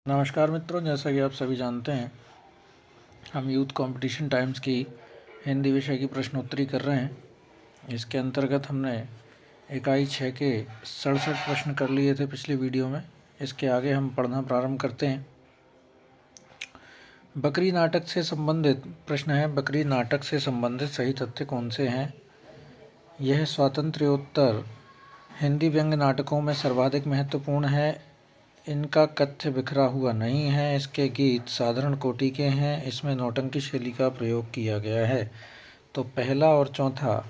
नमस्कार मित्रों, जैसा कि आप सभी जानते हैं, हम यूथ कंपटीशन टाइम्स की हिंदी विषय की प्रश्नोत्तरी कर रहे हैं। इसके अंतर्गत हमने इकाई 6 के 67 प्रश्न कर लिए थे पिछले वीडियो में। इसके आगे हम पढ़ना प्रारंभ करते हैं। बकरी नाटक से संबंधित प्रश्न है, बकरी नाटक से संबंधित सही तथ्य कौन से हैं? यह स्वातंत्र्योत्तर हिंदी व्यंग्य नाटकों में सर्वाधिक महत्वपूर्ण है। इनका कथ्य बिखरा हुआ नहीं है। इसके गीत साधारण कोटि के हैं। इसमें नौटंकी शैली का प्रयोग किया गया है। तो पहला और चौथा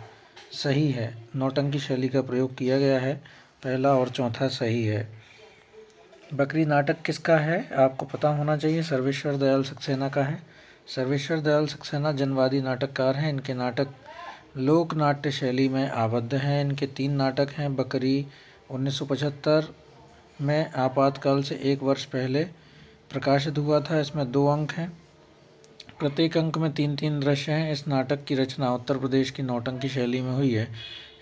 सही है। नौटंकी शैली का प्रयोग किया गया है। पहला और चौथा सही है। बकरी नाटक किसका है? आपको पता होना चाहिए। सर्वेश्वर दयाल सक्सेना का है। सर्वेश्वर दयाल सक्सेना जनवादी नाटककार हैं। इनके नाटक लोक नाट्य शैली में आबद्ध हैं। इनके 3 नाटक हैं। बकरी 1975 में आपातकाल से 1 वर्ष पहले प्रकाशित हुआ था। इसमें 2 अंक हैं। प्रत्येक अंक में 3-3 दृश्य हैं। इस नाटक की रचना उत्तर प्रदेश की नौटंकी शैली में हुई है।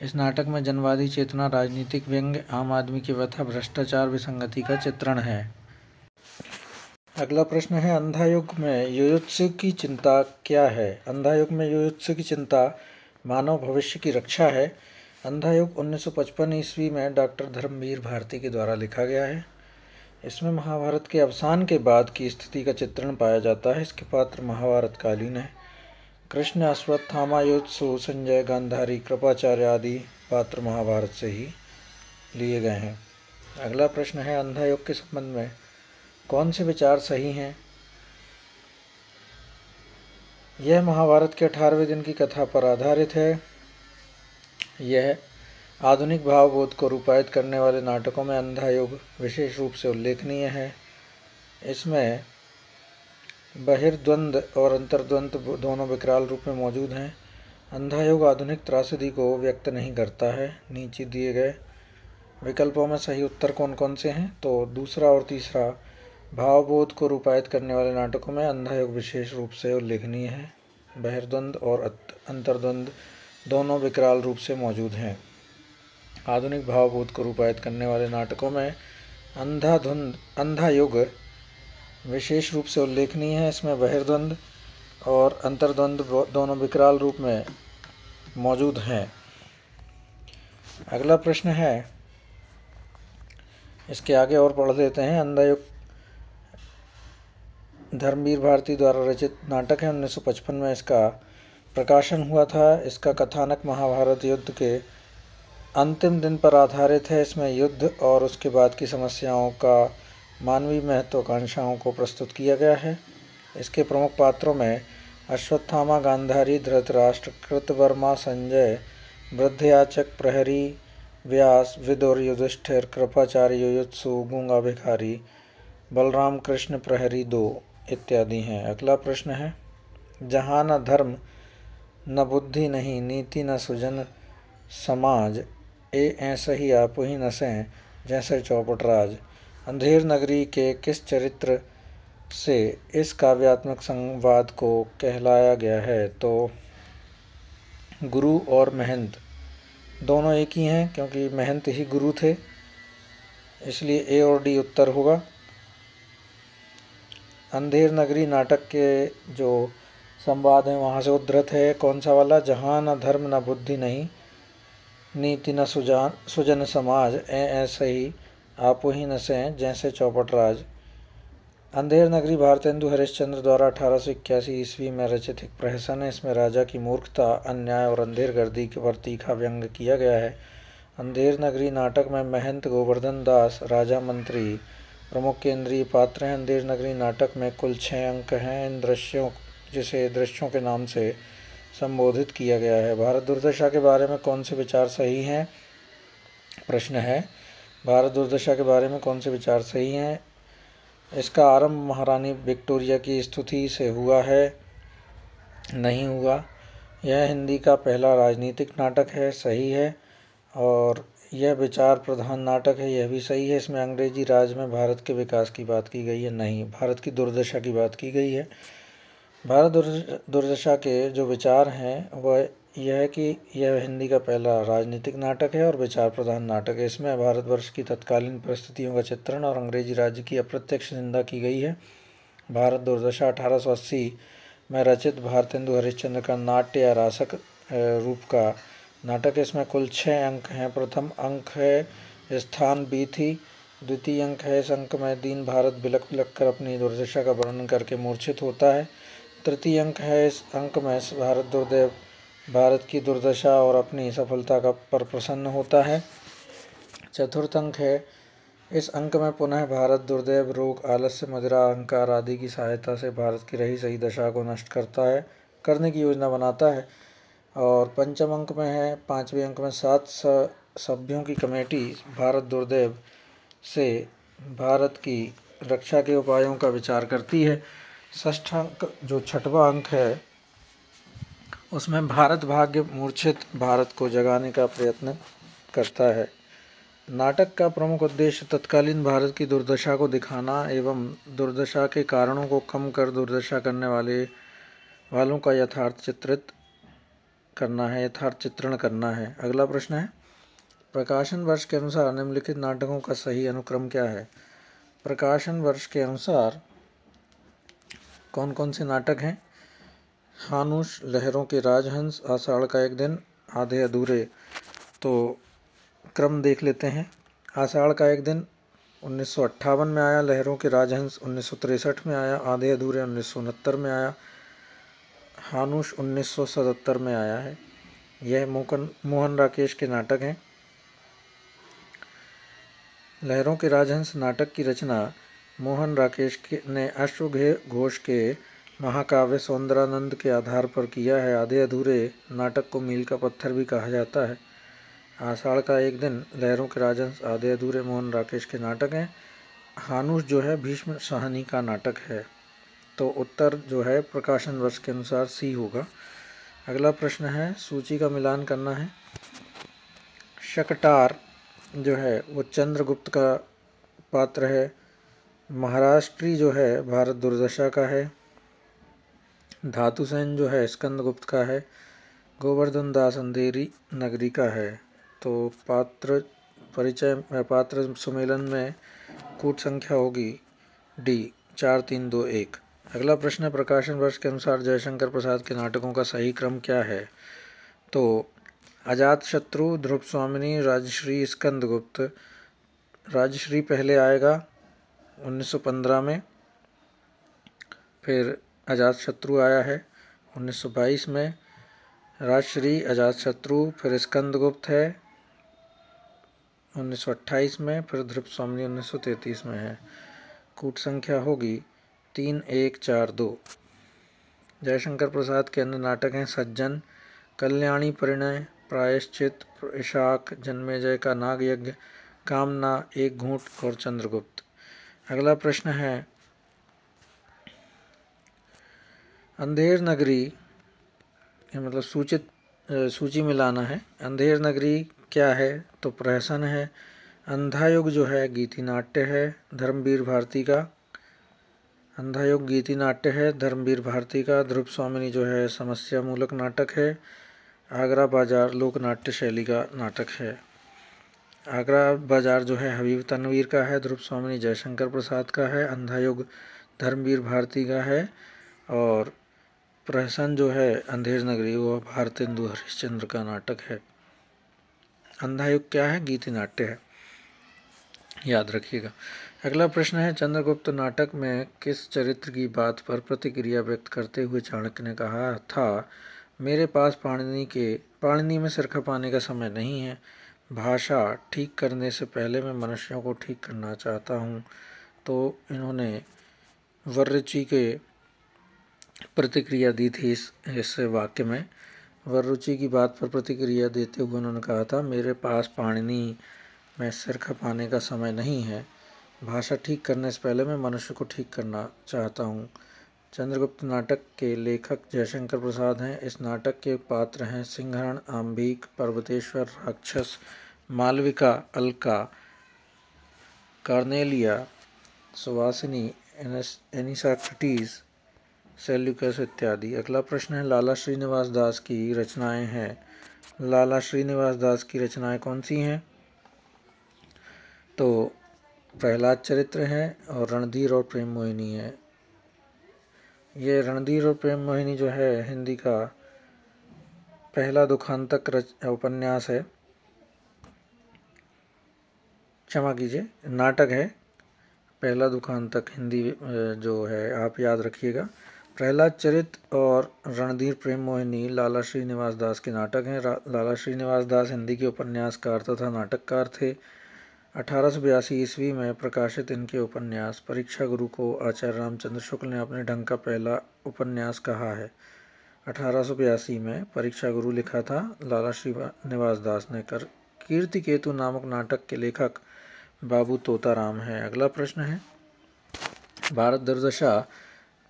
इस नाटक में जनवादी चेतना, राजनीतिक व्यंग्य, आम आदमी की व्यथा, भ्रष्टाचार, विसंगति का चित्रण है। अगला प्रश्न है, अंधा युग में युयुत्सु की चिंता क्या है? अंधा युग में युयुत्सु की चिंता मानव भविष्य की रक्षा है। अंधा युग 1955 ईस्वी में डॉक्टर धर्मवीर भारती के द्वारा लिखा गया है। इसमें महाभारत के अवसान के बाद की स्थिति का चित्रण पाया जाता है। इसके पात्र महाभारत कालीन है। कृष्ण, अश्वत्थामा, युयुत्सु, संजय, गांधारी, कृपाचार्य आदि पात्र महाभारत से ही लिए गए हैं। अगला प्रश्न है, अंधा युग के संबंध में कौन से विचार सही हैं? यह महाभारत के 18वें दिन की कथा पर आधारित है। यह आधुनिक भावबोध को रूपायित करने वाले नाटकों में अंधा युग विशेष रूप से उल्लेखनीय है। इसमें बहिर्द्वंद और अंतर्द्वंद दोनों विकराल रूप में मौजूद हैं। अंधा युग आधुनिक त्रासदी को व्यक्त नहीं करता है। नीचे दिए गए विकल्पों में सही उत्तर कौन कौन से हैं? तो दूसरा और तीसरा भावबोध को रूपायित करने वाले नाटकों में अंधा युग विशेष रूप से उल्लेखनीय है। बहिर्द्वंद और अंतर्द्वंद दोनों विकराल रूप से मौजूद हैं। आधुनिक भावबोध को रूपायित करने वाले नाटकों में अंधा युग विशेष रूप से उल्लेखनीय है। इसमें बहिर्द्वंद और अंतर्द्वंद दोनों विकराल रूप में मौजूद हैं। अगला प्रश्न है, इसके आगे और पढ़ लेते हैं। अंधा युग धर्मवीर भारती द्वारा रचित नाटक है। 1955 में इसका प्रकाशन हुआ था। इसका कथानक महाभारत युद्ध के अंतिम दिन पर आधारित है। इसमें युद्ध और उसके बाद की समस्याओं का मानवीय महत्वाकांक्षाओं को प्रस्तुत किया गया है। इसके प्रमुख पात्रों में अश्वत्थामा, गांधारी, धृतराष्ट्र, कृतवर्मा, संजय, वृद्धयाचक, प्रहरी, व्यास, विदुर, युधिष्ठिर, कृपाचार्य, युयुत्सु, गूंगा भिखारी, बलराम, कृष्ण, प्रहरी 2 इत्यादि हैं। अगला प्रश्न है, जहाँ न धर्म न बुद्धि नहीं, नीति न सुजन समाज, ऐसे ही आप ही नसें जैसे चौपटराज। अंधेर नगरी के किस चरित्र से इस काव्यात्मक संवाद को कहलाया गया है? तो गुरु और महंत दोनों एक ही हैं, क्योंकि महंत ही गुरु थे, इसलिए ए और डी उत्तर होगा। अंधेर नगरी नाटक के जो संवाद है वहाँ से उद्धृत है। कौन सा वाला? जहाँ न धर्म न बुद्धि नहीं, नीति न सुजन समाज, ऐसे ही आप ही नसें जैसे चौपटराज। अंधेर नगरी भारतेंदु हरिश्चंद्र द्वारा 1881 ईस्वी में रचित एक प्रहसन है। इसमें राजा की मूर्खता, अन्याय और अंधेर गर्दी के पर तीखा व्यंग्य किया गया है। अंधेर नगरी नाटक में महंत, गोवर्धन दास, राजा, मंत्री प्रमुख केंद्रीय पात्र हैं। अंधेर नगरी नाटक में कुल 6 अंक हैं। इन दृश्यों के नाम से संबोधित किया गया है। भारत दुर्दशा के बारे में कौन से विचार सही हैं? प्रश्न है, भारत दुर्दशा के बारे में कौन से विचार सही हैं? इसका आरंभ महारानी विक्टोरिया की स्तुति से हुआ है, नहीं हुआ। यह हिंदी का पहला राजनीतिक नाटक है, सही है। और यह विचार प्रधान नाटक है, यह भी सही है। इसमें अंग्रेजी राज में भारत के विकास की बात की गई है, नहीं, भारत की दुर्दशा की बात की गई है। भारत दुर्दशा के जो विचार हैं वह यह है कि यह हिंदी का पहला राजनीतिक नाटक है और विचार प्रधान नाटक है। इसमें भारतवर्ष की तत्कालीन परिस्थितियों का चित्रण और अंग्रेजी राज्य की अप्रत्यक्ष निंदा की गई है। भारत दुर्दशा 1880 में रचित भारतेंदु हरिश्चंद्र का नाट्य या रासक रूप का नाटक है। इसमें कुल 6 अंक हैं। प्रथम अंक है स्थान बीथी। द्वितीय अंक है इस अंक में दीन भारत बिलख बिलख कर अपनी दुर्दशा का वर्णन करके मूर्छित होता है। तृतीय अंक है इस अंक में भारत दुर्दैव भारत की दुर्दशा और अपनी सफलता का पर प्रसन्न होता है। चतुर्थ अंक है इस अंक में पुनः भारत दुर्दैव रोग आलस्य मदिरा अहंकार आदि की सहायता से भारत की रही सही दशा को नष्ट करने की योजना बनाता है। और पंचम अंक में है 5वें अंक में 7 सभ्यों की कमेटी भारत दुर्दैव से भारत की रक्षा के उपायों का विचार करती है। षष्ठ अंक जो 6वां अंक है उसमें भारत भाग्य मूर्छित भारत को जगाने का प्रयत्न करता है। नाटक का प्रमुख उद्देश्य तत्कालीन भारत की दुर्दशा को दिखाना एवं दुर्दशा के कारणों को कम कर दुर्दशा करने वालों का यथार्थ चित्रण करना है। अगला प्रश्न है प्रकाशन वर्ष के अनुसार निम्नलिखित नाटकों का सही अनुक्रम क्या है। प्रकाशन वर्ष के अनुसार कौन कौन से नाटक हैं। हानुश, लहरों के राजहंस, आषाढ़ का एक दिन, आधे अधूरे। तो क्रम देख लेते हैं। आषाढ़ का एक दिन 1958 में आया, लहरों के राजहंस 1963 में आया, आधे अधूरे 1969 में आया, हानुश 1977 में आया है। यह मोहन राकेश के नाटक हैं। लहरों के राजहंस नाटक की रचना मोहन राकेश ने अश्वघोष के महाकाव्य सौंदरानंद के आधार पर किया है। आधे अधूरे नाटक को मील का पत्थर भी कहा जाता है। आषाढ़ का एक दिन, लहरों के राजहंस, आधे अधूरे मोहन राकेश के नाटक हैं। हानुश जो है भीष्म साहनी का नाटक है। तो उत्तर जो है प्रकाशन वर्ष के अनुसार सी होगा। अगला प्रश्न है सूची का मिलान करना है। शकटार जो है वो चंद्रगुप्त का पात्र है। महाराष्ट्री जो है भारत दुर्दशा का है। धातुसेन जो है स्कंदगुप्त का है। गोवर्धन दास अंधेरी नगरी का है। तो पात्र सुमेलन में कूट संख्या होगी डी 4 3 2 1। अगला प्रश्न है प्रकाशन वर्ष के अनुसार जयशंकर प्रसाद के नाटकों का सही क्रम क्या है। तो अजातशत्रु, ध्रुव स्वामिनी, राजश्री, स्कंदगुप्त। राजश्री पहले आएगा 1915 में, फिर अजातशत्रु आया है 1922 में, राजश्री, अजातशत्रु, फिर स्कंदगुप्त है 1928 में, फिर ध्रुव स्वामिनी 1933 में है। कूट संख्या होगी 3 1 4 2। जयशंकर प्रसाद के अन्य नाटक हैं सज्जन, कल्याणी परिणय, प्रायश्चित, इशाक, जन्मेजय का नाग यज्ञ, कामना, एक घूंट और चंद्रगुप्त। अगला प्रश्न है अंधेर नगरी, मतलब सूची मिलाना है। अंधेर नगरी क्या है। तो प्रहसन है। अंधायुग जो है गीति नाट्य है धर्मवीर भारती का। अंधायुग गीति नाट्य है धर्मवीर भारती का। ध्रुव स्वामिनी जो है समस्या मूलक नाटक है। आगरा बाजार लोक नाट्य शैली का नाटक है। आगरा बाजार जो है हबीब तनवीर का है। ध्रुव स्वामिनी जयशंकर प्रसाद का है। अंधायुग धर्मवीर भारती का है। और प्रहसन जो है अंधेर नगरी वो भारतेंदु हरिश्चंद्र का नाटक है। अंधायुग क्या है, गीति नाट्य है, याद रखिएगा। अगला प्रश्न है चंद्रगुप्त नाटक में किस चरित्र की बात पर प्रतिक्रिया व्यक्त करते हुए चाणक्य ने कहा था मेरे पास पाणिनि में सिर खपाने का समय नहीं है। भाषा ठीक करने से पहले मैं मनुष्यों को ठीक करना चाहता हूँ। तो इन्होंने वर्रुचि के प्रतिक्रिया दी थी इस वाक्य में। वर्रुचि की बात पर प्रतिक्रिया देते हुए उन्होंने कहा था मेरे पास पाणिनि में सिर खपाने का समय नहीं है। भाषा ठीक करने से पहले मैं मनुष्य को ठीक करना चाहता हूँ। चंद्रगुप्त नाटक के लेखक जयशंकर प्रसाद हैं। इस नाटक के पात्र हैं सिंहरण, आम्बीक, पर्वतेश्वर, राक्षस, मालविका, अलका, कार्नेलिया, सुवासिनी, एनिसाक्रिटीज, सेल्यूकस इत्यादि। अगला प्रश्न है लाला श्रीनिवास दास की रचनाएं हैं। लाला श्रीनिवास दास की रचनाएं कौन सी हैं? तो प्रहलाद चरित्र है और रणधीर और प्रेम मोहिनी है। ये रणधीर और प्रेम मोहिनी जो है हिंदी का पहला दुखांतक उपन्यास है, क्षमा कीजिए नाटक है। पहला दुखांतक हिंदी जो है आप याद रखिएगा। प्रहलाद चरित्र और रणधीर प्रेम मोहिनी लाला श्रीनिवास दास के नाटक हैं। लाला श्रीनिवास दास हिंदी के उपन्यासकार तथा नाटककार थे। 1882 ईस्वी में प्रकाशित इनके उपन्यास परीक्षा गुरु को आचार्य रामचंद्र शुक्ल ने अपने ढंग का पहला उपन्यास कहा है। 1882 में परीक्षा गुरु लिखा था लाला श्रीनिवास दास ने। कीर्ति केतु नामक नाटक के लेखक बाबू तोताराम हैं। अगला प्रश्न है भारत दुर्दशा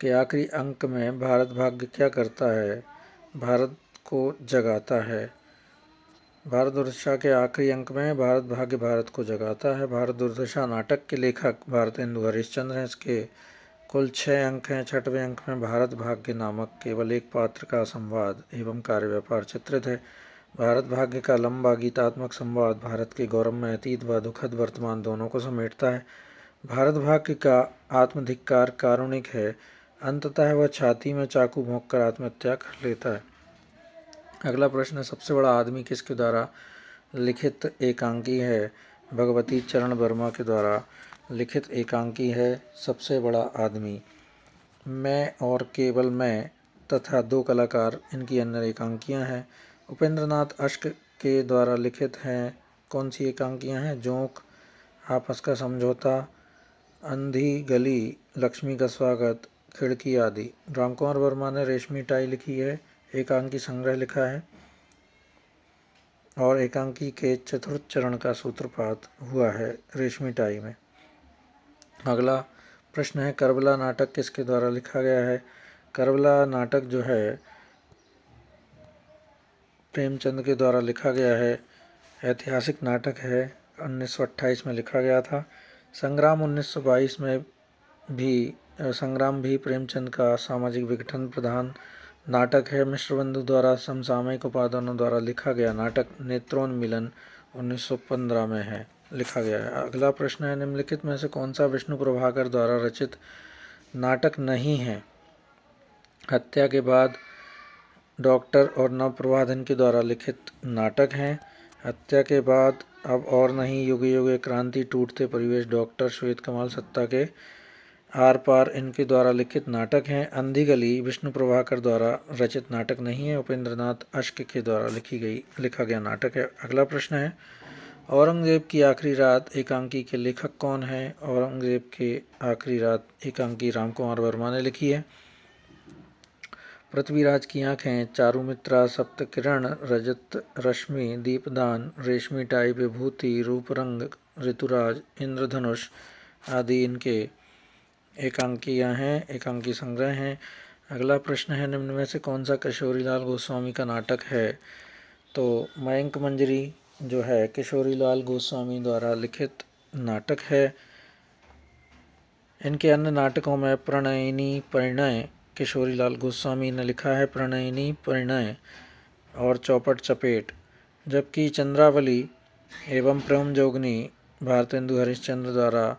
के आखिरी अंक में भारत भाग्य क्या करता है? भारत को जगाता है। भारत दुर्दशा के आखिरी अंक में भारत भाग्य भारत को जगाता है। भारत दुर्दशा नाटक के लेखक भारतेंदु हरिश्चंद्र हैं। इसके कुल 6 अंक हैं। 6वें अंक में भारत भाग्य नामक केवल एक पात्र का संवाद एवं कार्य व्यापार चित्रित है। भारत भाग्य का लंबा गीतात्मक संवाद भारत के गौरवमय अतीत व दुखद वर्तमान दोनों को समेटता है। भारत भाग्य का आत्मधिक्कार कारुणिक है। अंततः वह छाती में चाकू भोंककर आत्महत्या कर लेता है। अगला प्रश्न, सबसे बड़ा आदमी किसके द्वारा लिखित एकांकी है? भगवती चरण वर्मा के द्वारा लिखित एकांकी है सबसे बड़ा आदमी। मैं और केवल मैं तथा 2 कलाकार इनकी अन्य एकांकियाँ हैं। उपेंद्रनाथ अश्क के द्वारा लिखित हैं कौन सी एकांकियाँ हैं? जोंक, आपस का समझौता, अंधी गली, लक्ष्मी का स्वागत, खिड़की आदि। रामकुमार वर्मा ने रेशमी टाई लिखी है, एकांकी संग्रह लिखा है और एकांकी के चतुर्थ चरण का सूत्रपात हुआ है रेशमी टाई में। अगला प्रश्न है करबला नाटक किसके द्वारा लिखा गया है? करबला नाटक जो है प्रेमचंद के द्वारा लिखा गया है। ऐतिहासिक नाटक है, 1928 में लिखा गया था। संग्राम 1922 में भी प्रेमचंद का सामाजिक विघटन प्रधान नाटक है। मिश्रबंधु द्वारा समसामयिक उपादानों द्वारा लिखा गया नाटक नेत्रोन्मिलन 1915 में है लिखा गया है। अगला प्रश्न है निम्नलिखित में से कौन सा विष्णु प्रभाकर द्वारा रचित नाटक नहीं है? हत्या के बाद डॉक्टर और नवप्रभाधन के द्वारा लिखित नाटक हैं। हत्या के बाद अब और नहीं, युगे युगे क्रांति, टूटते परिवेश, डॉक्टर, श्वेत कमाल, सत्ता के आर पार इनके द्वारा लिखित नाटक हैं। अंधी गली विष्णु प्रभाकर द्वारा रचित नाटक नहीं है, उपेंद्रनाथ अश्क के द्वारा लिखा गया नाटक है। अगला प्रश्न है औरंगजेब की आखिरी रात एकांकी के लेखक कौन है? औरंगजेब के आखिरी रात एकांकी रामकुमार वर्मा ने लिखी है। पृथ्वीराज की आँखें, चारुमित्रा, सप्तकिरण, रजत रश्मि, दीपदान, रेशमी टाई, विभूति, रूपरंग, ऋतुराज, इंद्रधनुष आदि इनके एकांकियाँ हैं, एकांकी संग्रह हैं। अगला प्रश्न है निम्न में से कौन सा किशोरीलाल गोस्वामी का नाटक है? तो मयंक मंजरी जो है किशोरीलाल गोस्वामी द्वारा लिखित नाटक है। इनके अन्य नाटकों में प्रणयिनी परिणय किशोरीलाल गोस्वामी ने लिखा है, प्रणयिनी परिणय और चौपट चपेट, जबकि चंद्रावली एवं प्रेम जोगनी भारतेंदु हरिश्चंद्र द्वारा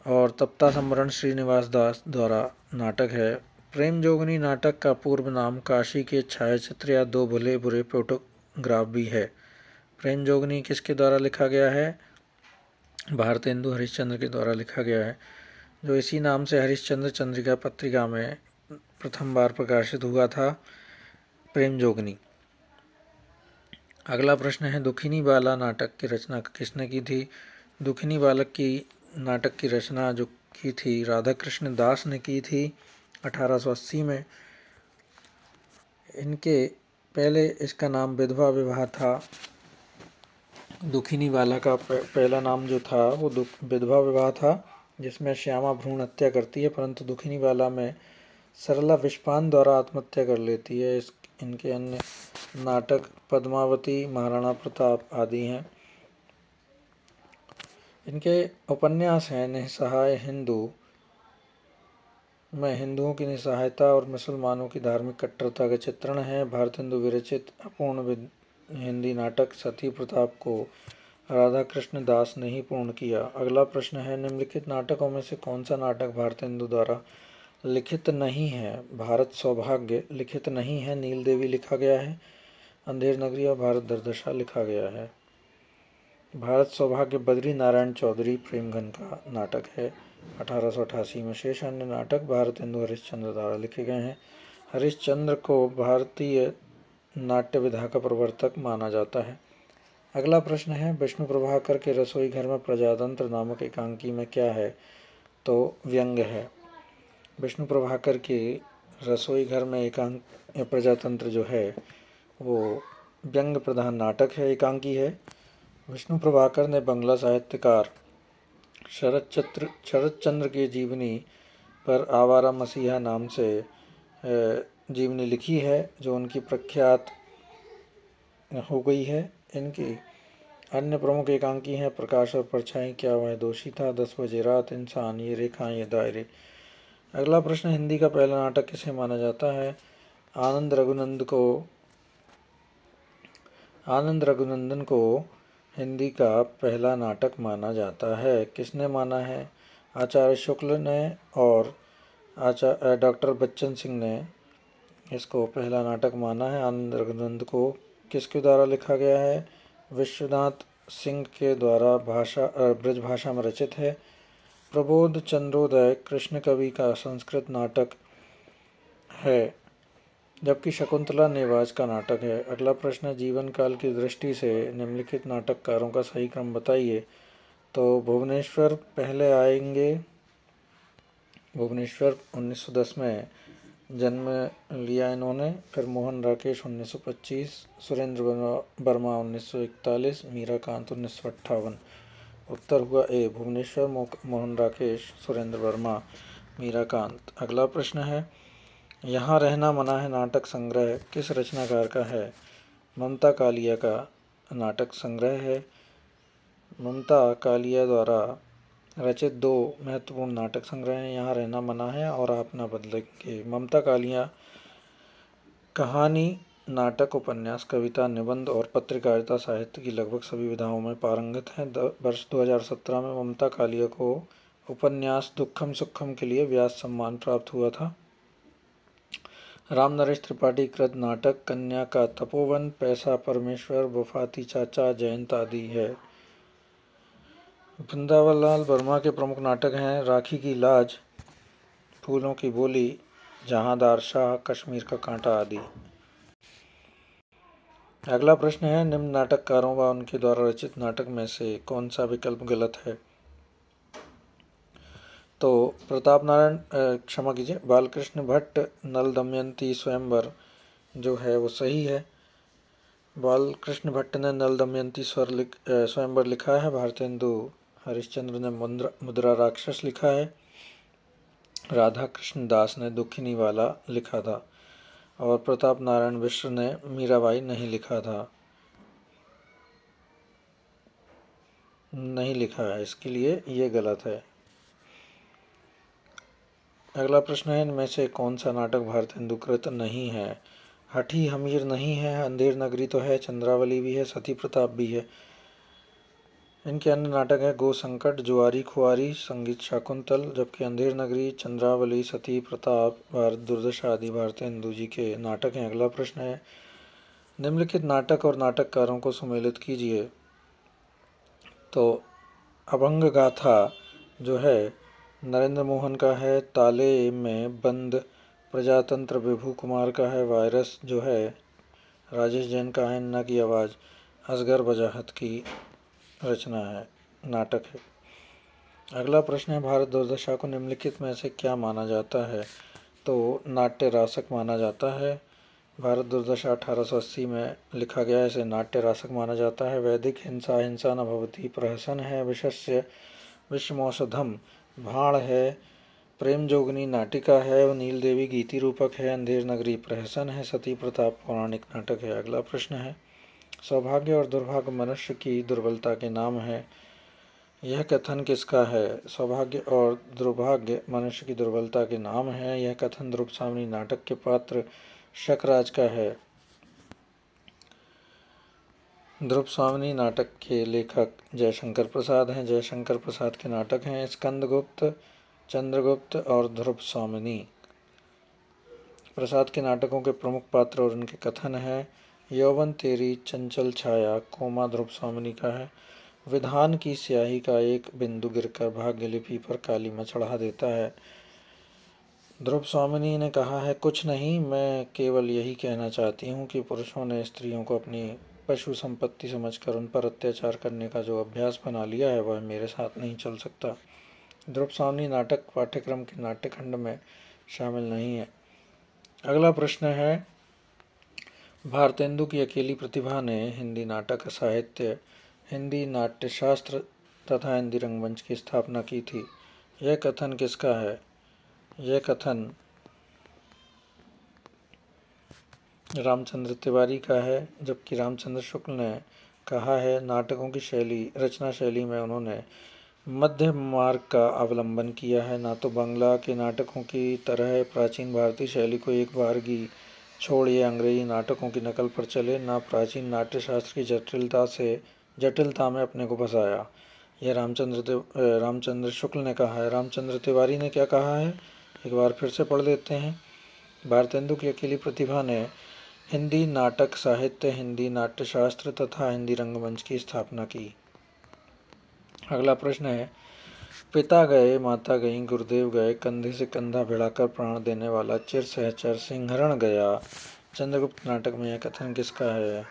और तप्ता संवरण श्रीनिवास दास द्वारा नाटक है। प्रेम जोगनी नाटक का पूर्व नाम काशी के छायाचित्र या 2 भले बुरे फोटोग्राफ भी है। प्रेम जोगनी किसके द्वारा लिखा गया है? भारतेंदु हरिश्चंद्र के द्वारा लिखा गया है, जो इसी नाम से हरिश्चंद्र चंद्रिका पत्रिका में प्रथम बार प्रकाशित हुआ था। प्रेम जोगनी। अगला प्रश्न है दुखिनी बाला नाटक की रचना किसने की थी? दुखिनी बालक की नाटक की रचना जो की थी राधा कृष्ण दास ने की थी 1880 में। इनके पहले इसका नाम विधवा विवाह था। दुखिनी बाला का पहला नाम जो था वो विधवा विवाह था, जिसमें श्यामा भ्रूण हत्या करती है, परंतु दुखिनी बाला में सरला विषपान द्वारा आत्महत्या कर लेती है। इनके अन्य नाटक पद्मावती, महाराणा प्रताप आदि हैं। इनके उपन्यास हैं निस्सहाय हिंदू, में हिंदुओं की निस्सहायता और मुसलमानों की धार्मिक कट्टरता का चित्रण है। भारतेंदु विरचित अपूर्ण हिंदी नाटक सती प्रताप को राधा कृष्ण दास ने ही पूर्ण किया। अगला प्रश्न है, निम्नलिखित नाटकों में से कौन सा नाटक भारतेंदु द्वारा लिखित नहीं है? भारत सौभाग्य लिखित नहीं है, नील देवी लिखा गया है, अंधेर नगरी और भारत दुर्दशा लिखा गया है। भारत सौभाग्य बद्री नारायण चौधरी प्रेमघन का नाटक है 1888 में। शेष अन्य नाटक भारतेंदु हरिश्चंद्र द्वारा लिखे गए हैं। हरिश्चंद्र को भारतीय नाट्य विधा का प्रवर्तक माना जाता है। अगला प्रश्न है, विष्णु प्रभाकर के रसोई घर में प्रजातंत्र नामक एकांकी में क्या है? तो व्यंग्य है। विष्णु प्रभाकर के रसोई घर में एकांक प्रजातंत्र जो है वो व्यंग्य प्रधान नाटक है, एकांकी है। विष्णु प्रभाकर ने बंगला साहित्यकार शरत चंद्र की जीवनी पर आवारा मसीहा नाम से जीवनी लिखी है, जो उनकी प्रख्यात हो गई है। इनकी अन्य प्रमुख एकांकी हैं प्रकाश और परछाई, क्या वह दोषी था, 10 बजे रात, इंसान, ये रेखाएं ये दायरे। अगला प्रश्न, हिंदी का पहला नाटक किसे माना जाता है? आनंद रघुनंदन को हिंदी का पहला नाटक माना जाता है। किसने माना है? आचार्य शुक्ल ने और डॉक्टर बच्चन सिंह ने इसको पहला नाटक माना है। आनंद रघुनंदन को किसके द्वारा लिखा गया है? विश्वनाथ सिंह के द्वारा ब्रज भाषा में रचित है। प्रबोध चंद्रोदय कृष्ण कवि का संस्कृत नाटक है, जबकि शकुंतला नेवाज का नाटक है। अगला प्रश्न, जीवन काल की दृष्टि से निम्नलिखित नाटककारों का सही क्रम बताइए। तो भुवनेश्वर पहले आएंगे। भुवनेश्वर 1910 में जन्म लिया इन्होंने। फिर मोहन राकेश 1925, सुरेंद्र वर्मा 1941, मीराकांत 1958। उत्तर हुआ ए, भुवनेश्वर, मोहन राकेश, सुरेंद्र वर्मा, मीराकांत। अगला प्रश्न है, यहाँ रहना मना है नाटक संग्रह किस रचनाकार का है? ममता कालिया का नाटक संग्रह है। ममता कालिया द्वारा रचित 2 महत्वपूर्ण नाटक संग्रह हैं, यहाँ रहना मना है और आप ना बदलेंगे। ममता कालिया कहानी, नाटक, उपन्यास, कविता, निबंध और पत्रकारिता साहित्य की लगभग सभी विधाओं में पारंगत हैं। वर्ष 2017 में ममता कालिया को उपन्यास दुखम सुखम के लिए व्यास सम्मान प्राप्त हुआ था। राम नरेश त्रिपाठी कृत नाटक कन्या का तपोवन, पैसा, परमेश्वर, वफाती चाचा, जयंत आदि है। वृंदावन लाल वर्मा के प्रमुख नाटक हैं राखी की लाज, फूलों की बोली, जहांदार शाह, कश्मीर का कांटा आदि। अगला प्रश्न है, निम्न नाटककारों व उनके द्वारा रचित नाटक में से कौन सा विकल्प गलत है? तो प्रताप नारायण क्षमा कीजिए, बालकृष्ण भट्ट नल दमयंती स्वयंवर जो है वो सही है। बालकृष्ण भट्ट ने नल दमयंती स्वयंवर लिखा है। भारतेंदु हरिश्चंद्र ने मुद्रा राक्षस लिखा है। राधा कृष्ण दास ने दुखिनी वाला लिखा था और प्रताप नारायण मिश्र ने मीराबाई नहीं लिखा है, इसके लिए ये गलत है। अगला प्रश्न है, इनमें से कौन सा नाटक भारतेंदु कृत नहीं है? हठी हमीर नहीं है, अंधेर नगरी तो है, चंद्रावली भी है, सती प्रताप भी है। इनके अन्य नाटक है गो संकट, जुआरी खुआरी, संगीत शाकुंतल, जबकि अंधेर नगरी, चंद्रावली, सती प्रताप, भारत दुर्दशा आदि भारतेंदु जी के नाटक हैं। अगला प्रश्न है, निम्नलिखित नाटक और नाटककारों को सुमेलित कीजिए। तो अभंग गाथा जो है नरेंद्र मोहन का है, ताले में बंद प्रजातंत्र विभू कुमार का है, वायरस जो है राजेश जैन का है, अन्ना की आवाज़ असगर वजाहत की रचना है, नाटक है। अगला प्रश्न है, भारत दुर्दशा को निम्नलिखित में से क्या माना जाता है? तो नाट्य रासक माना जाता है। भारत दुर्दशा 1880 में लिखा गया है, इसे नाट्य रासक माना जाता है। वैदिक हिंसा हिंसा न भवति प्रहसन है, विषस्य विषमौषधम भाण है, प्रेम जोगनी नाटिका है, नील देवी गीति रूपक है, अंधेर नगरी प्रहसन है, सती प्रताप पौराणिक नाटक है। अगला प्रश्न है, सौभाग्य और दुर्भाग्य मनुष्य की दुर्बलता के नाम है, यह कथन किसका है? सौभाग्य और दुर्भाग्य मनुष्य की दुर्बलता के नाम हैं। यह कथन ध्रुवसावनी नाटक के पात्र शकराज का है। ध्रुवसावनी नाटक के लेखक जयशंकर प्रसाद हैं। जयशंकर प्रसाद के नाटक हैं स्कंदगुप्त, चंद्रगुप्त और ध्रुवसावनी। प्रसाद के नाटकों के प्रमुख पात्र और उनके कथन हैं। यौवन तेरी चंचल छाया कोमा ध्रुवसावनी का है। विधान की स्याही का एक बिंदु गिरकर भाग्यलिपि पर कालीमा चढ़ा देता है। ध्रुवसावनी ने कहा है, कुछ नहीं, मैं केवल यही कहना चाहती हूँ कि पुरुषों ने स्त्रियों को अपनी पशु संपत्ति समझकर उन पर अत्याचार करने का जो अभ्यास बना लिया है वह मेरे साथ नहीं चल सकता। ध्रुवसावनी नाटक पाठ्यक्रम के नाट्यखंड में शामिल नहीं है। अगला प्रश्न है, भारतेंदु की अकेली प्रतिभा ने हिंदी नाटक साहित्य, हिंदी नाट्यशास्त्र तथा हिंदी रंगमंच की स्थापना की थी। यह कथन किसका है? यह कथन रामचंद्र तिवारी का है, जबकि रामचंद्र शुक्ल ने कहा है नाटकों की रचना शैली में उन्होंने मध्य मार्ग का अवलंबन किया है। ना तो बंगला के नाटकों की तरह प्राचीन भारतीय शैली को एक बारगी छोड़िए अंग्रेजी नाटकों की नकल पर चले, ना प्राचीन नाट्यशास्त्र की जटिलता में अपने को फंसाया। यह रामचंद्र शुक्ल ने कहा है। रामचंद्र तिवारी ने क्या कहा है, एक बार फिर से पढ़ लेते हैं। भारतेंदु की अकेली प्रतिभा ने हिंदी नाटक साहित्य, हिंदी नाट्यशास्त्र तथा हिंदी रंगमंच की स्थापना की। अगला प्रश्न है, पिता गए माता गई गुरुदेव गए, कंधे से कंधा भिड़ाकर प्राण देने वाला चिर सहचर सिंहरण गया। चंद्रगुप्त नाटक में यह कथन किसका है?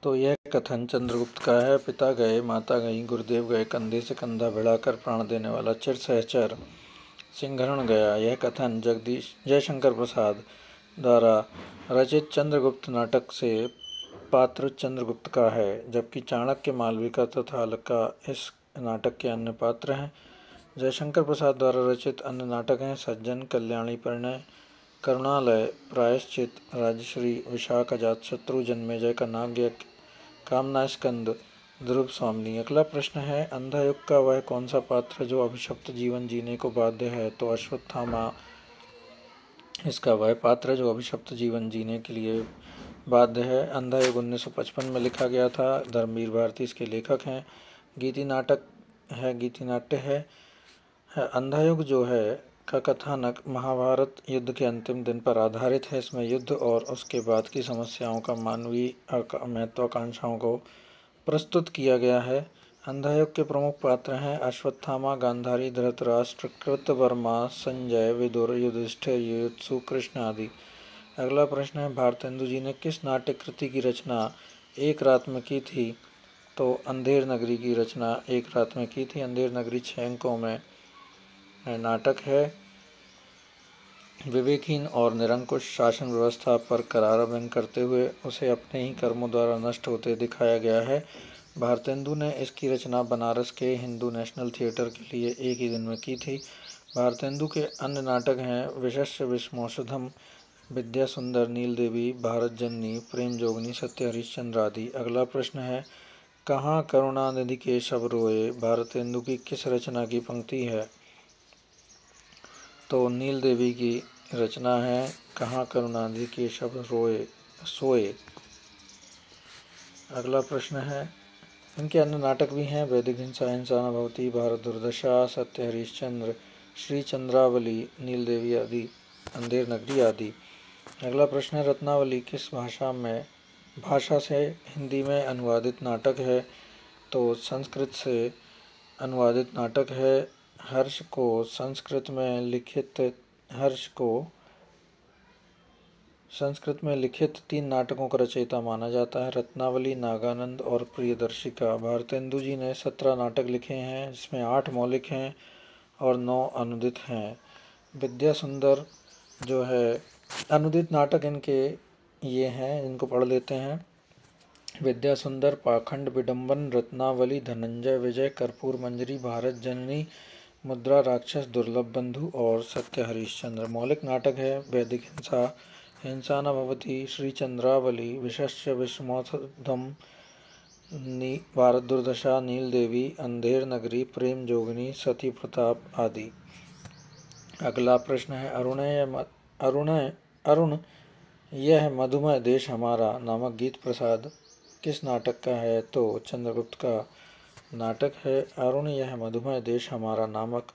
तो यह कथन चंद्रगुप्त का है। पिता गए माता गई गुरुदेव गए, कंधे से कंधा भिड़ाकर प्राण देने वाला चिर सहचर सिंहरण गया। यह कथन जयशंकर प्रसाद द्वारा रचित चंद्रगुप्त नाटक से पात्र चंद्रगुप्त का है, जबकि चाणक्य, मालविका तथा अलका इस नाटक के अन्य पात्र हैं। जयशंकर प्रसाद द्वारा रचित अन्य नाटक हैं सज्जन, कल्याणी परिणय, करुणालय, प्रायश्चित, राजश्री, विशाख, अजातशत्रु, जन्मेजय का नाग्य, कामना स्कंद, ध्रुवसावनी। अगला प्रश्न है, अंधा युग का वह कौन सा पात्र जो अभिशप्त जीवन जीने को बाध्य है? तो अश्वत्थामा इसका वह पात्र है जो अभिशप्त जीवन जीने के लिए बाध्य है। अंधा युग 1955 में लिखा गया था। धर्मवीर भारती इसके लेखक हैं। गीति नाट्य है। अंधा युग जो है का कथानक महाभारत युद्ध के अंतिम दिन पर आधारित है। इसमें युद्ध और उसके बाद की समस्याओं का मानवीय महत्वाकांक्षाओं को प्रस्तुत किया गया है। अंधा युग के प्रमुख पात्र हैं अश्वत्थामा, गांधारी, धृतराष्ट्र, कृतवर्मा, संजय, विदुर, युधिष्ठिर, युयुत्सु, कृष्ण आदि। अगला प्रश्न है, भारतेंदु जी ने किस नाट्य कृति की रचना एक रात में की थी? तो अंधेर नगरी की रचना एक रात में की थी। अंधेर नगरी 6 अंकों में नाटक है। विवेकहीन और निरंकुश शासन व्यवस्था पर करारा व्यंग करते हुए उसे अपने ही कर्मों द्वारा नष्ट होते दिखाया गया है। भारतेंदु ने इसकी रचना बनारस के हिंदू नेशनल थिएटर के लिए एक ही दिन में की थी। भारतेंदु के अन्य नाटक हैं विशस्य विष्णोषधम, विद्या सुंदर, नील देवी, भारत जननी, प्रेम जोगनी, सत्य हरिश्चंद्र आदि। अगला प्रश्न है, कहाँ करुणानिधि केशव रोए भारतेंदु की किस रचना की पंक्ति है? तो नील देवी की रचना है कहाँ करुणानिधि केशव सोए। अगला प्रश्न है, इनके अन्य नाटक भी हैं वैदिक हिंसा, हिंसा न भवति, भारत दुर्दशा, सत्य हरिश्चंद्र, श्री चंद्रावली, नील देवी आदि, अंधेर नगरी आदि। अगला प्रश्न है, रत्नावली किस भाषा से हिंदी में अनुवादित नाटक है? तो संस्कृत से अनुवादित नाटक है। हर्ष को संस्कृत में लिखित 3 नाटकों का रचयिता माना जाता है, रत्नावली, नागानंद और प्रियदर्शिका। भारतेंदु जी ने 17 नाटक लिखे हैं, जिसमें 8 मौलिक हैं और 9 अनुदित हैं। विद्या सुंदर जो है अनुदित नाटक इनके ये हैं, इनको पढ़ लेते हैं। विद्या सुंदर, पाखंड विडंबन, रत्नावली, धनंजय विजय, कर्पूर मंजरी, भारत जननी, मुद्रा राक्षस, दुर्लभ बंधु और सत्य हरिश्चंद्र। मौलिक नाटक है वैदिक हिंसा, हिंसा न भवति, श्री चंद्रावली, विशस्य विष्णोषधम, भारत दुर्दशा, नील देवी, अंधेर नगरी, प्रेम जोगिनी, सती प्रताप आदि। अगला प्रश्न है अरुण यह मधुमय देश हमारा नामक गीत प्रसाद किस नाटक का है? तो चंद्रगुप्त का नाटक है। अरुण यह मधुमय देश हमारा नामक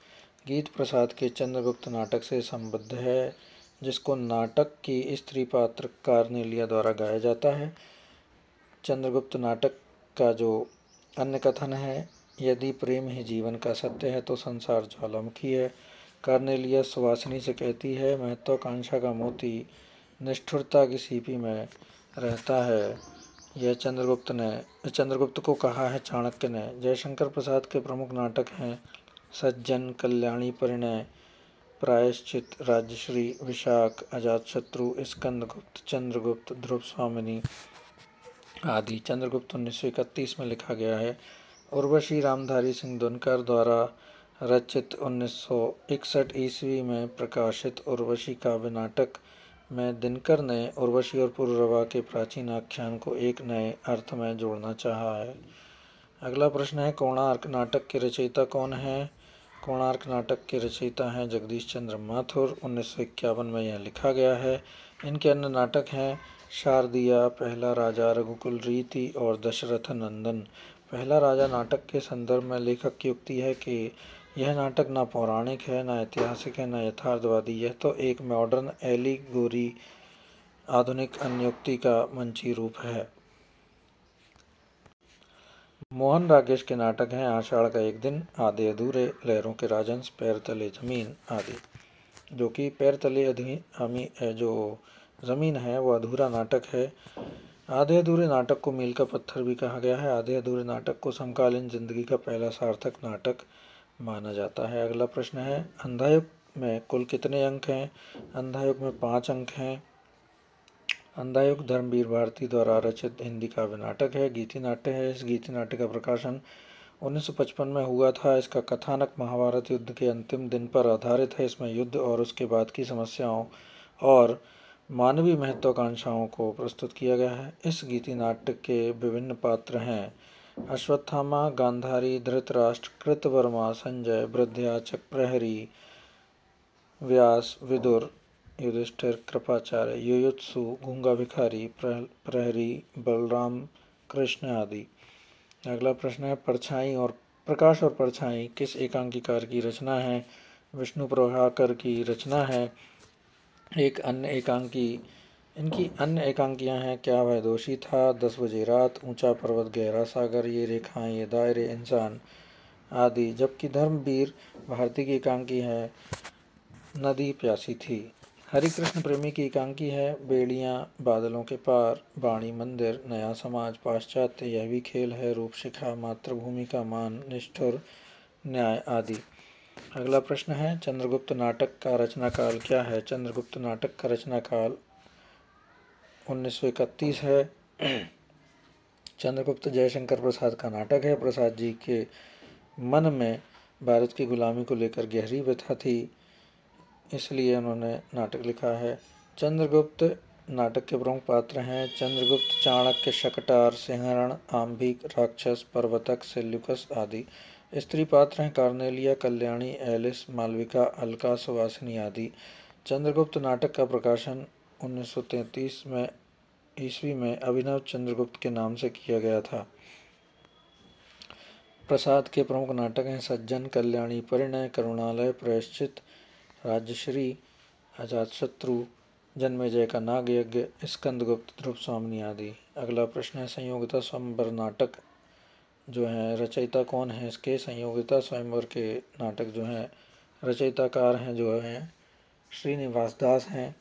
गीत प्रसाद के चंद्रगुप्त नाटक से संबद्ध है, जिसको नाटक की स्त्री पात्र कार्नेलिया द्वारा गाया जाता है। चंद्रगुप्त नाटक का जो अन्य कथन है, यदि प्रेम ही जीवन का सत्य है तो संसार ज्वालामुखी है। कार्नेलिया सुवासिनी से कहती है, महत्वाकांक्षा का मोती निष्ठुरता की सीपी में रहता है। यह चंद्रगुप्त को कहा है चाणक्य ने। जयशंकर प्रसाद के प्रमुख नाटक हैं सज्जन, कल्याणी, परिणय, प्रायश्चित, राजश्री, विशाख, अजातशत्रु, स्कंदगुप्त, चंद्रगुप्त, ध्रुव स्वामिनी आदि। चंद्रगुप्त 1931 में लिखा गया है। उर्वशी रामधारी सिंह दिनकर द्वारा रचित 1961 ईस्वी में प्रकाशित उर्वशी काव्य नाटक में दिनकर ने उर्वशी और पुरुरवा के प्राचीन आख्यान को एक नए अर्थ में जोड़ना चाहा है। अगला प्रश्न है कोणार्क नाटक के रचयिता कौन है? कोणार्क नाटक के रचयिता हैं जगदीश चंद्र माथुर। 1951 में यह लिखा गया है। इनके अन्य नाटक हैं शारदिया, पहला राजा, रघुकुल रीति और दशरथ नंदन। पहला राजा नाटक के संदर्भ में लेखक की युक्ति है कि यह नाटक न पौराणिक है, न ऐतिहासिक है, न यथार्थवादी। यह तो एक मॉडर्न एलिगोरी, आधुनिक अन्योक्ति का मंची रूप है। मोहन राकेश के नाटक हैं आषाढ़ का एक दिन, आधे अधूरे, लहरों के राजहंस, पैर तले जमीन आदि। जो कि पैर तले जो जमीन है वो अधूरा नाटक है। आधे अधूरे नाटक को मील का पत्थर भी कहा गया है। आधे अधूरे नाटक को समकालीन जिंदगी का पहला सार्थक नाटक माना जाता है। अगला प्रश्न है अंधायुग में कुल कितने अंक हैं? अंधायुग में 5 अंक हैं। अंधायुग धर्मवीर भारती द्वारा रचित हिंदी काव्य नाटक है, गीति नाट्य है। इस गीति नाट्य का प्रकाशन 1955 में हुआ था। इसका कथानक महाभारत युद्ध के अंतिम दिन पर आधारित है। इसमें युद्ध और उसके बाद की समस्याओं और मानवीय महत्वाकांक्षाओं को प्रस्तुत किया गया है। इस गीति नाट्य के विभिन्न पात्र हैं अश्वत्थामा, गांधारी, धृतराष्ट्र, कृतवर्मा, संजय, वृद्धयाचक, प्रहरी, व्यास, विदुर, युधिष्ठिर, कृपाचार्य, युयुत्सु, गूंगा भिखारी, प्रहरी, बलराम, कृष्ण आदि। अगला प्रश्न है परछाई और प्रकाश और परछाई किस एकांकीकार की रचना है? विष्णु प्रभाकर की रचना है। इनकी अन्य एकांकियां हैं क्या वह दोषी था, 10 बजे रात, ऊंचा पर्वत गहरा सागर, ये रेखाएं ये दायरे, इंसान आदि। जबकि धर्मवीर भारती की एकांकी है नदी प्यासी थी। हरिकृष्ण प्रेमी की एकांकी है बेड़ियां बादलों के पार, वाणी मंदिर, नया समाज, पाश्चात्य, यह भी खेल है, रूपशिखा, मातृभूमि का मान, निष्ठुर, न्याय आदि। अगला प्रश्न है चंद्रगुप्त नाटक का रचना काल क्या है? चंद्रगुप्त नाटक का रचना काल 1931 है। चंद्रगुप्त जयशंकर प्रसाद का नाटक है। प्रसाद जी के मन में भारत की गुलामी को लेकर गहरी व्यथा थी, इसलिए उन्होंने नाटक लिखा है। चंद्रगुप्त नाटक के प्रमुख पात्र हैं चंद्रगुप्त, चाणक्य, शकटार, सिंहरण, आम्भिक, राक्षस, पर्वतक, सेल्यूकस आदि। स्त्री पात्र हैं कार्नेलिया, कल्याणी, एलिस, मालविका, अलका, सुवासिनी आदि। चंद्रगुप्त नाटक का प्रकाशन 1933 में ईस्वी में अभिनव चंद्रगुप्त के नाम से किया गया था। प्रसाद के प्रमुख नाटक हैं सज्जन, कल्याणी, परिणय, करुणालय, प्रायश्चित, राजश्री, अजातशत्रु, जन्मेजय का नागयज्ञ, स्कंदगुप्त, ध्रुव स्वामिनी आदि। अगला प्रश्न है संयोगिता स्वयंवर नाटक जो है रचयिता कौन है इसके? संयोगिता स्वयंवर के नाटक जो हैं रचयिताकार हैं जो हैं श्रीनिवास दास हैं।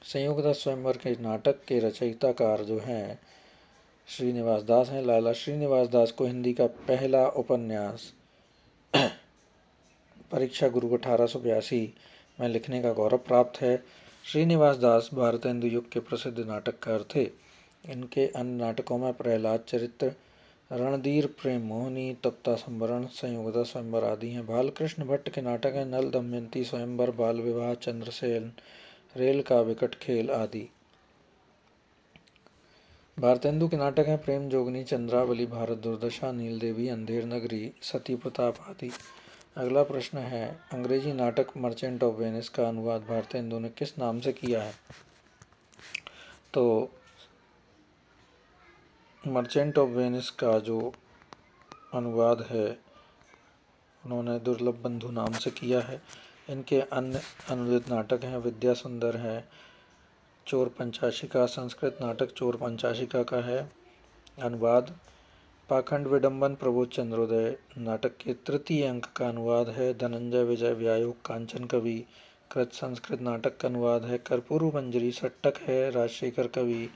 संयोगिता स्वयंवर के नाटक के रचयिताकार जो हैं श्रीनिवास दास हैं। लाला श्रीनिवास दास को हिंदी का पहला उपन्यास परीक्षा गुरु 1882 में लिखने का गौरव प्राप्त है। श्रीनिवास दास भारतेंदु युग के प्रसिद्ध नाटककार थे। इनके अन्य नाटकों में प्रहलाद चरित्र, रणधीर, प्रेम मोहिनी, तप्ता संवरण, संयोगिता स्वयंवर आदि हैं। बालकृष्ण भट्ट के नाटक हैं नल दमयंती, स्वयंवर, बाल विवाह, चंद्रसेन, रेल का विकट खेल आदि। भारतेंदु के नाटक हैं प्रेम जोगनी, चंद्रावली, भारत दुर्दशा, नील देवी, अंधेर नगरी, सती प्रताप आदि। अगला प्रश्न है, अंग्रेजी नाटक मर्चेंट ऑफ वेनिस का अनुवाद भारतेंदु ने किस नाम से किया है? तो मर्चेंट ऑफ वेनिस का जो अनुवाद है उन्होंने दुर्लभ बंधु नाम से किया है। इनके अन्य अनुदित नाटक हैं विद्या सुंदर है, चोर पंचाशिका, संस्कृत नाटक चोर पंचाशिका का है अनुवाद। पाखंड विडंबन प्रबोध चंद्रोदय नाटक के तृतीय अंक का अनुवाद है। धनंजय विजय व्यायोग कांचन कवि कृत संस्कृत नाटक का अनुवाद है। कर्पूर मंजरी सट्टक है राजशेखर कवि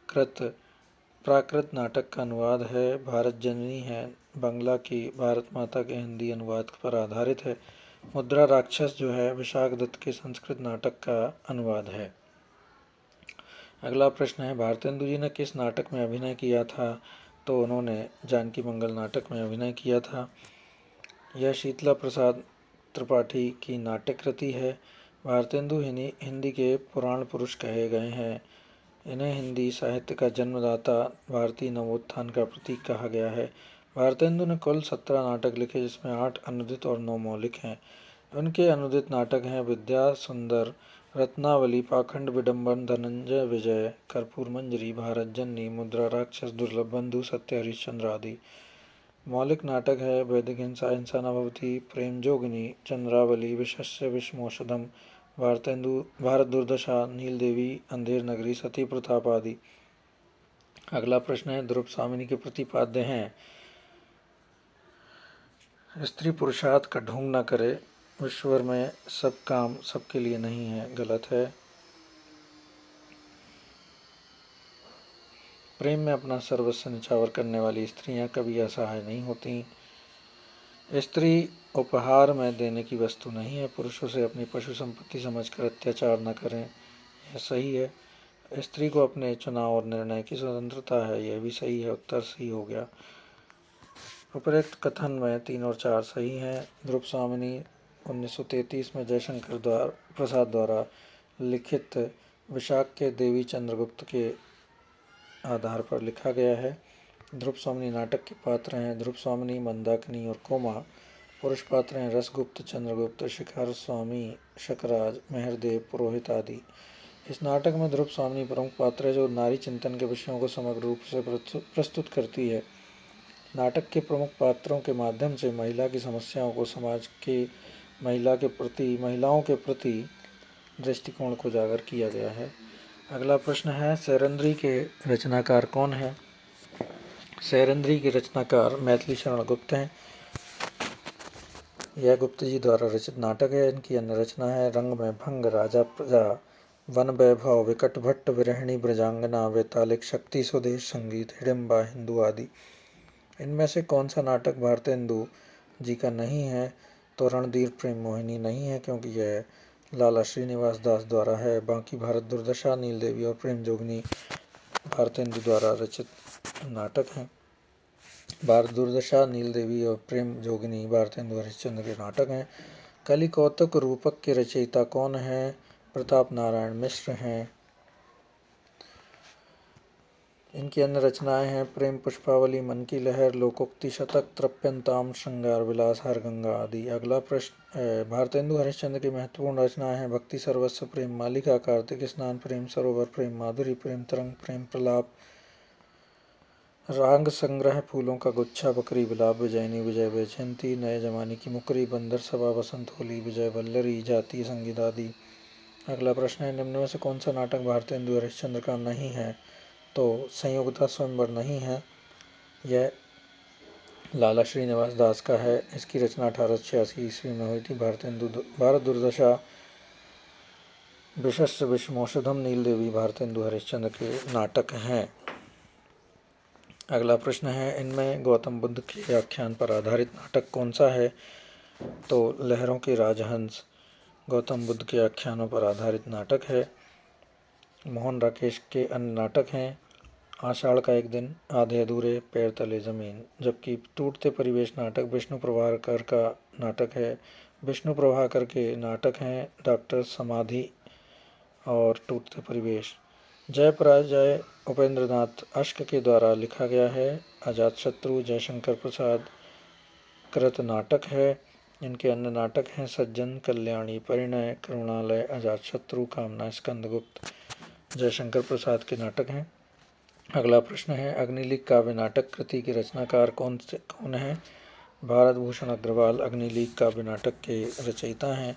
कृत प्राकृत नाटक का अनुवाद है। भारत जननी है बांग्ला की भारत माता के हिंदी अनुवाद पर आधारित है। मुद्रा राक्षस जो है विशाख दत्त के संस्कृत नाटक का अनुवाद है। अगला प्रश्न है, भारतेंदु जी ने किस नाटक में अभिनय किया था? तो उन्होंने जानकी मंगल नाटक में अभिनय किया था। यह शीतला प्रसाद त्रिपाठी की नाट्य कृति है। भारतेंदु हिंदी के पुराण पुरुष कहे गए हैं। इन्हें हिंदी साहित्य का जन्मदाता, भारतीय नवोत्थान का प्रतीक कहा गया है। भारतेंदु ने कुल 17 नाटक लिखे जिसमें 8 अनुदित और 9 मौलिक हैं। उनके अनुदित नाटक हैं विद्या सुंदर, रत्नावली, पाखंड विडंबन, धनंजय विजय, कर्पूर मंजरी, भारत जननी, मुद्रा राक्षस, दुर्लभ बंधु, सत्य हरिश्चंद्र आदि। मौलिक नाटक है वैदिक हिंसा हिंसा न भवति, प्रेम जोगिनी, चंद्रावली, विशस्य विषमोषधम, भारत दुर्दशा, नील देवी, अंधेर नगरी, सती प्रताप आदि। अगला प्रश्न है, ध्रुव स्वामिनी के प्रतिपाद्य हैं स्त्री पुरुषार्थ का ढोंग न करे, ईश्वर में सब काम सबके लिए नहीं है, गलत है। प्रेम में अपना सर्वस्व निछावर करने वाली स्त्रियां कभी असहाय नहीं होती। स्त्री उपहार में देने की वस्तु नहीं है, पुरुषों से अपनी पशु संपत्ति समझकर अत्याचार न करें, यह सही है। स्त्री को अपने चुनाव और निर्णय की स्वतंत्रता है, यह भी सही है, उत्तर सही हो गया। उपरोक्त कथन में 3 और 4 सही हैं। ध्रुव स्वामिनी 1933 में जयशंकर प्रसाद द्वारा लिखित विशाख के देवी चंद्रगुप्त के आधार पर लिखा गया है। ध्रुव स्वामिनी नाटक के पात्र हैं ध्रुव स्वामिनी, मंदाकिनी और कोमा। पुरुष पात्र हैं रसगुप्त, चंद्रगुप्त, शिखर स्वामी, शकराज, मेहरदेव, पुरोहित आदि। इस नाटक में ध्रुव स्वामिनी प्रमुख पात्र है जो नारी चिंतन के विषयों को समग्र रूप से प्रस्तुत करती है। नाटक के प्रमुख पात्रों के माध्यम से महिला की समस्याओं को, समाज के महिलाओं के प्रति दृष्टिकोण को उजागर किया गया है। अगला प्रश्न है, सैरंध्री के रचनाकार कौन है? सैरंध्री के रचनाकार मैथिली शरण गुप्त हैं। यह गुप्त जी द्वारा रचित नाटक है। इनकी अन्य रचना है रंग में भंग, राजा प्रजा, वन वैभव, विकट भट्ट, विरहिणी, ब्रजांगना, वैतालिक, शक्ति, स्वदेश संगीत, हिडिंबा, हिंदू आदि। इनमें से कौन सा नाटक भारतेंदु जी का नहीं है? तो रणधीर प्रेम मोहिनी नहीं है क्योंकि यह लाला श्रीनिवास दास द्वारा है। बाकी भारत दुर्दशा, नील देवी और प्रेम जोगनी भारतेंदु द्वारा रचित नाटक हैं। भारत दुर्दशा, नील देवी और प्रेम जोगिनी भारतेंदु हरिश्चंद्र के नाटक हैं। कलि कौतुक रूपक के रचयिता कौन है? प्रताप नारायण मिश्र हैं। इनकी अन्य रचनाएं हैं प्रेम पुष्पावली, मन की लहर, लोकोक्ति शतक, तृप्यंताम, श्रृंगार विलास, हरगंगा आदि। अगला प्रश्न, भारतेंदु हरिश्चंद्र की महत्वपूर्ण रचनाएं हैं भक्ति सर्वस्व, प्रेम मालिका, कार्तिक स्नान, प्रेम सरोवर, प्रेम माधुरी, प्रेम तरंग, प्रेम प्रलाप, राग संग्रह, फूलों का गुच्छा, बकरी विलाप, विजयनी, विजय वैजयंती, नए जमाने की मुकरी, बंदर सभा, वसंत होली, विजय वल्लरी, जातीय संगीत आदि। अगला प्रश्न है, निम्न में से कौन सा नाटक भारतेंदु हरिश्चंद्र का नहीं है? तो संयोगता स्वयंवर नहीं है, यह लाला श्रीनिवास दास का है। इसकी रचना 1886 ईस्वी में हुई थी। भारत दुर्दशा, विशस्य विषमोषधम, नील देवी भारतेंदु हरिश्चंद्र के नाटक हैं। अगला प्रश्न है, इनमें गौतम बुद्ध के आख्यान पर आधारित नाटक कौन सा है? तो लहरों के राजहंस गौतम बुद्ध के आख्यानों पर आधारित नाटक है। मोहन राकेश के अन्य नाटक हैं आषाढ़ का एक दिन, आधे अधूरे, पैर तले जमीन। जबकि टूटते परिवेश नाटक विष्णु प्रभाकर का नाटक है। विष्णु प्रभाकर के नाटक हैं डॉक्टर समाधि और टूटते परिवेश। जय पराजय उपेंद्रनाथ अश्क के द्वारा लिखा गया है। अजातशत्रु जयशंकर प्रसाद कृत नाटक है। इनके अन्य नाटक हैं सज्जन, कल्याणी, परिणय, करुणालय, अजातशत्रु, कामना, स्कंदगुप्त। जयशंकर प्रसाद के नाटक हैं। अगला प्रश्न है अग्निलीक काव्य नाटक कृति के रचनाकार कौन है? भारत भूषण अग्रवाल अग्निलीक काव्य नाटक के रचयिता हैं।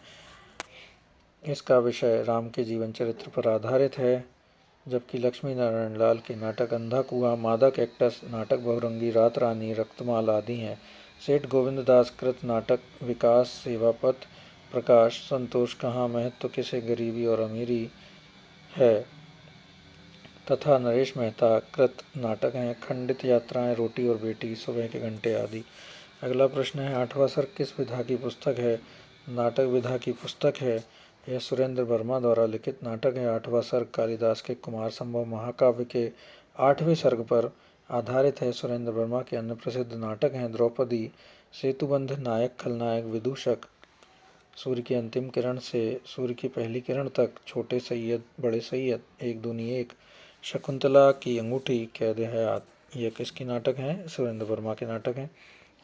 इसका विषय राम के जीवन चरित्र पर आधारित है। जबकि लक्ष्मी नारायण लाल के नाटक अंधा कुआं, मादा कैक्टस, नाटक बहुरंगी, रात रानी, रक्तमाल आदि हैं। सेठ गोविंद दास कृत नाटक विकास, सेवापथ, प्रकाश, संतोष कहाँ, महत्व किसे, गरीबी और अमीरी है तथा नरेश मेहता कृत नाटक हैं खंडित यात्राएं, रोटी और बेटी, सुबह के घंटे आदि। अगला प्रश्न है आठवां सर्ग किस विधा की पुस्तक है? नाटक विधा की पुस्तक है। यह सुरेंद्र वर्मा द्वारा लिखित नाटक है। आठवां सर्ग कालिदास के कुमार संभव महाकाव्य के 8वें सर्ग पर आधारित है। सुरेंद्र वर्मा के अन्य प्रसिद्ध नाटक हैं द्रौपदी, सेतुबंध, नायक खलनायक, विदूषक, सूर्य की अंतिम किरण से सूर्य की पहली किरण तक, छोटे सैयद, बड़े सैयद, एक दूनी एक, शकुंतला की अंगूठी, कैद हयात। यह किसके नाटक हैं? सुरेंद्र वर्मा के नाटक हैं।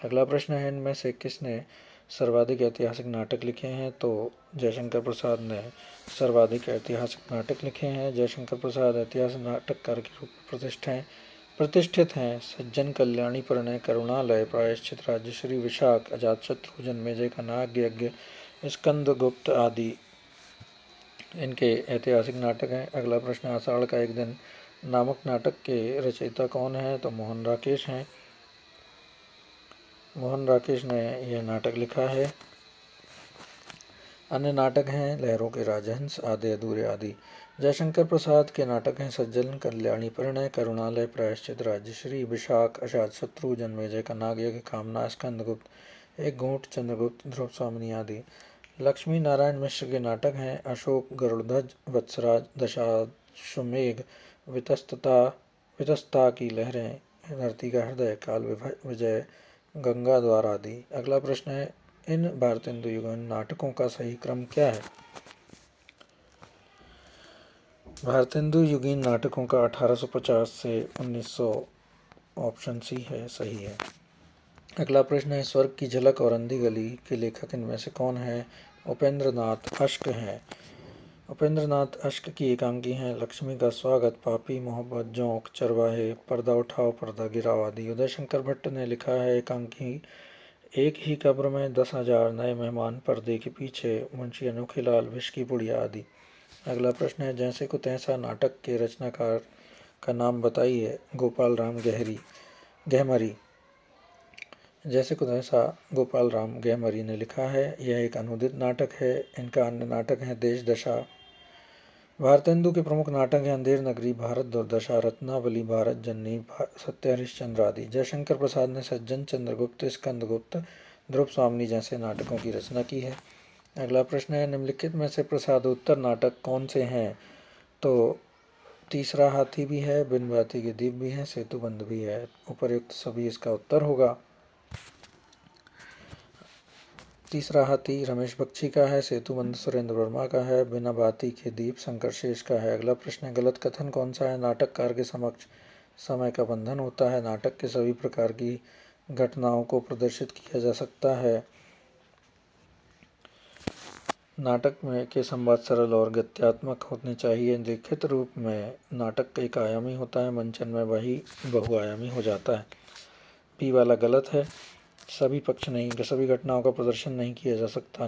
अगला प्रश्न है इनमें से किसने सर्वाधिक ऐतिहासिक नाटक लिखे हैं? तो जयशंकर प्रसाद ने सर्वाधिक ऐतिहासिक नाटक लिखे हैं। जयशंकर प्रसाद ऐतिहासिक नाटककार के रूप में प्रतिष्ठित हैं। सज्जन, कल्याणी, परिणय, करुणालय, प्रायश्चित, राजश्री, विशाख, अजातशत्रु, जन्मेजय का नाग यज्ञ, स्कंदगुप्त आदि इनके ऐतिहासिक नाटक हैं। अगला प्रश्न आषाढ़ का एक दिन नामक नाटक के रचयिता कौन है? तो मोहन राकेश हैं। मोहन राकेश ने यह नाटक लिखा है। अन्य नाटक हैं लहरों के राजहंस, आधे अधूरे आदि। जयशंकर प्रसाद के नाटक हैं सज्जन, कल्याणी, परिणय, करुणालय, प्रायश्चित, राजश्री, विशाख, अजातशत्रु, जन्मेजय का नाग यज्ञ, कामना, स्कंदगुप्त, एक घूंट, चंद्रगुप्त, ध्रुव स्वामिनी आदि। लक्ष्मी नारायण मिश्र के नाटक हैं अशोक, गरुड़ध्वज, वत्सराज, दशाश्वमेघ, वितस्ता की लहरें, धरती का हृदय, काल विजय, गंगा द्वार आदि। अगला प्रश्न है इन भारतेंदु युगल नाटकों का सही क्रम क्या है? भारतेंदु युगीन नाटकों का 1850 से 1900 ऑप्शन सी है, सही है। अगला प्रश्न है स्वर्ग की झलक और अंधी गली के लेखक इनमें से कौन है? उपेंद्रनाथ अश्क हैं। उपेंद्रनाथ अश्क की एकांकी हैं लक्ष्मी का स्वागत, पापी, मोहब्बत, जोंक, चरवाहे, पर्दा उठाओ पर्दा गिराओ आदि। उदयशंकर भट्ट ने लिखा है एकांकी एक ही कब्र में 10,000 नए मेहमान, पर्दे के पीछे, मुंशी अनोखीलाल, विष की पुड़िया आदि। अगला प्रश्न है जैसे को तैसा नाटक के रचनाकार का नाम बताइए। गोपाल राम गहमरी। जैसे को तैसा गोपाल राम गहमरी ने लिखा है। यह एक अनुदित नाटक है। इनका अन्य नाटक है देश दशा। भारतेंदु के प्रमुख नाटक हैं अंधेर नगरी, भारत दुर्दशा, रत्नावली, भारत जननी, सत्य हरिश्चंद्र आदि। जयशंकर प्रसाद ने सज्जन, चंद्रगुप्त, स्कंदगुप्त, ध्रुव स्वामिनी जैसे नाटकों की रचना की है। अगला प्रश्न है निम्नलिखित में से प्रसादोत्तर नाटक कौन से हैं? तो तीसरा हाथी भी है, बिन बाती के दीप भी है, सेतुबंध भी है। उपर्युक्त सभी इसका उत्तर होगा। तीसरा हाथी रमेश बख्शी का है, सेतुबंध सुरेंद्र वर्मा का है, बिना बाती के दीप शंकर शेष का है। अगला प्रश्न है गलत कथन कौन सा है? नाटककार के समक्ष समय का बंधन होता है। नाटक के सभी प्रकार की घटनाओं को प्रदर्शित किया जा सकता है। नाटक में के संवाद सरल और गत्यात्मक होने चाहिए। लिखित रूप में नाटक एक आयामी होता है, मंचन में वही बहुआयामी हो जाता है। पी वाला गलत है। सभी घटनाओं का प्रदर्शन नहीं किया जा सकता।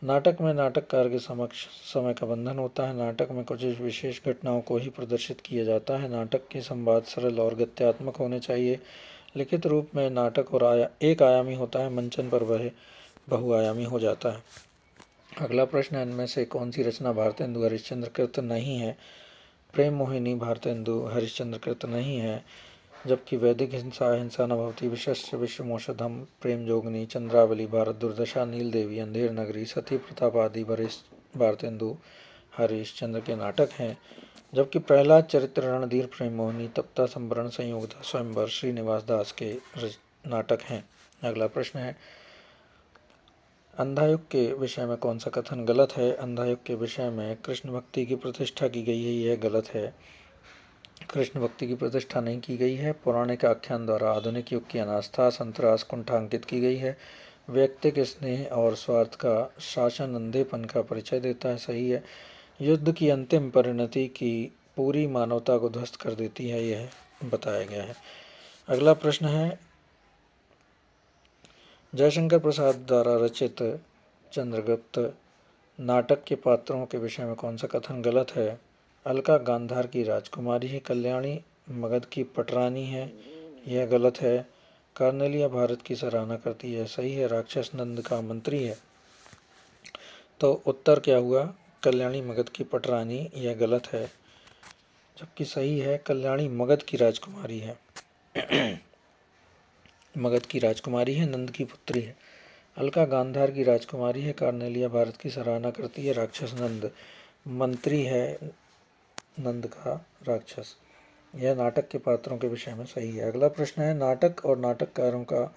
नाटक में नाटककार के समक्ष समय का बंधन होता है। नाटक में कुछ विशेष घटनाओं को ही प्रदर्शित किया जाता है। नाटक के संवाद सरल और गत्यात्मक होने चाहिए। लिखित रूप में नाटक और एक आयामी होता है, मंचन पर वह बहुआयामी हो जाता है। अगला प्रश्न है इनमें से कौन सी रचना भारतेंदु हरिश्चंद्र कृत नहीं है? प्रेम मोहिनी भारतेंदु हरिश्चंद्र कृत नहीं है। जबकि वैदिक हिंसा हिंसा न भवति, विशस्य विश्वमोषधम, प्रेम जोगनी, चंद्रावली, भारत दुर्दशा, नील देवी, अंधेर नगरी, सती प्रताप आदि भारतेंदु हरिश्चंद्र के नाटक हैं। जबकि प्रहलाद चरित्र, रणधीर, प्रेम मोहिनी, तप्ता, संवरण, संयोगता, स्वयंवर श्रीनिवास दास के नाटक हैं। अगला प्रश्न है अंधायुग के विषय में कौन सा कथन गलत है? अंधायुग के विषय में कृष्ण भक्ति की प्रतिष्ठा की गई है, यह गलत है। कृष्ण भक्ति की प्रतिष्ठा नहीं की गई है। पौराणिक आख्यान द्वारा आधुनिक युग की अनास्था संतरास कुंठांकित की गई है। व्यक्तिक स्नेह और स्वार्थ का शासन अंधेपन का परिचय देता है, सही है। युद्ध की अंतिम परिणति की पूरी मानवता को ध्वस्त कर देती है, यह बताया गया है। अगला प्रश्न है, जयशंकर प्रसाद द्वारा रचित चंद्रगुप्त नाटक के पात्रों के विषय में कौन सा कथन गलत है? अलका गांधार की राजकुमारी है, कल्याणी मगध की पटरानी है, यह गलत है। कार्नेलिया भारत की सराहना करती है, सही है। राक्षस नंद का मंत्री है। तो उत्तर क्या हुआ? कल्याणी मगध की पटरानी, यह गलत है। जबकि सही है, कल्याणी मगध की राजकुमारी है। मगध की राजकुमारी है, नंद की पुत्री है। अलका गांधार की राजकुमारी है, कार्नेलिया भारत की सराहना करती है। राक्षस नंद मंत्री है, नंद का राक्षस। यह नाटक के पात्रों के विषय में सही है। अगला प्रश्न है, नाटक और नाटककारों का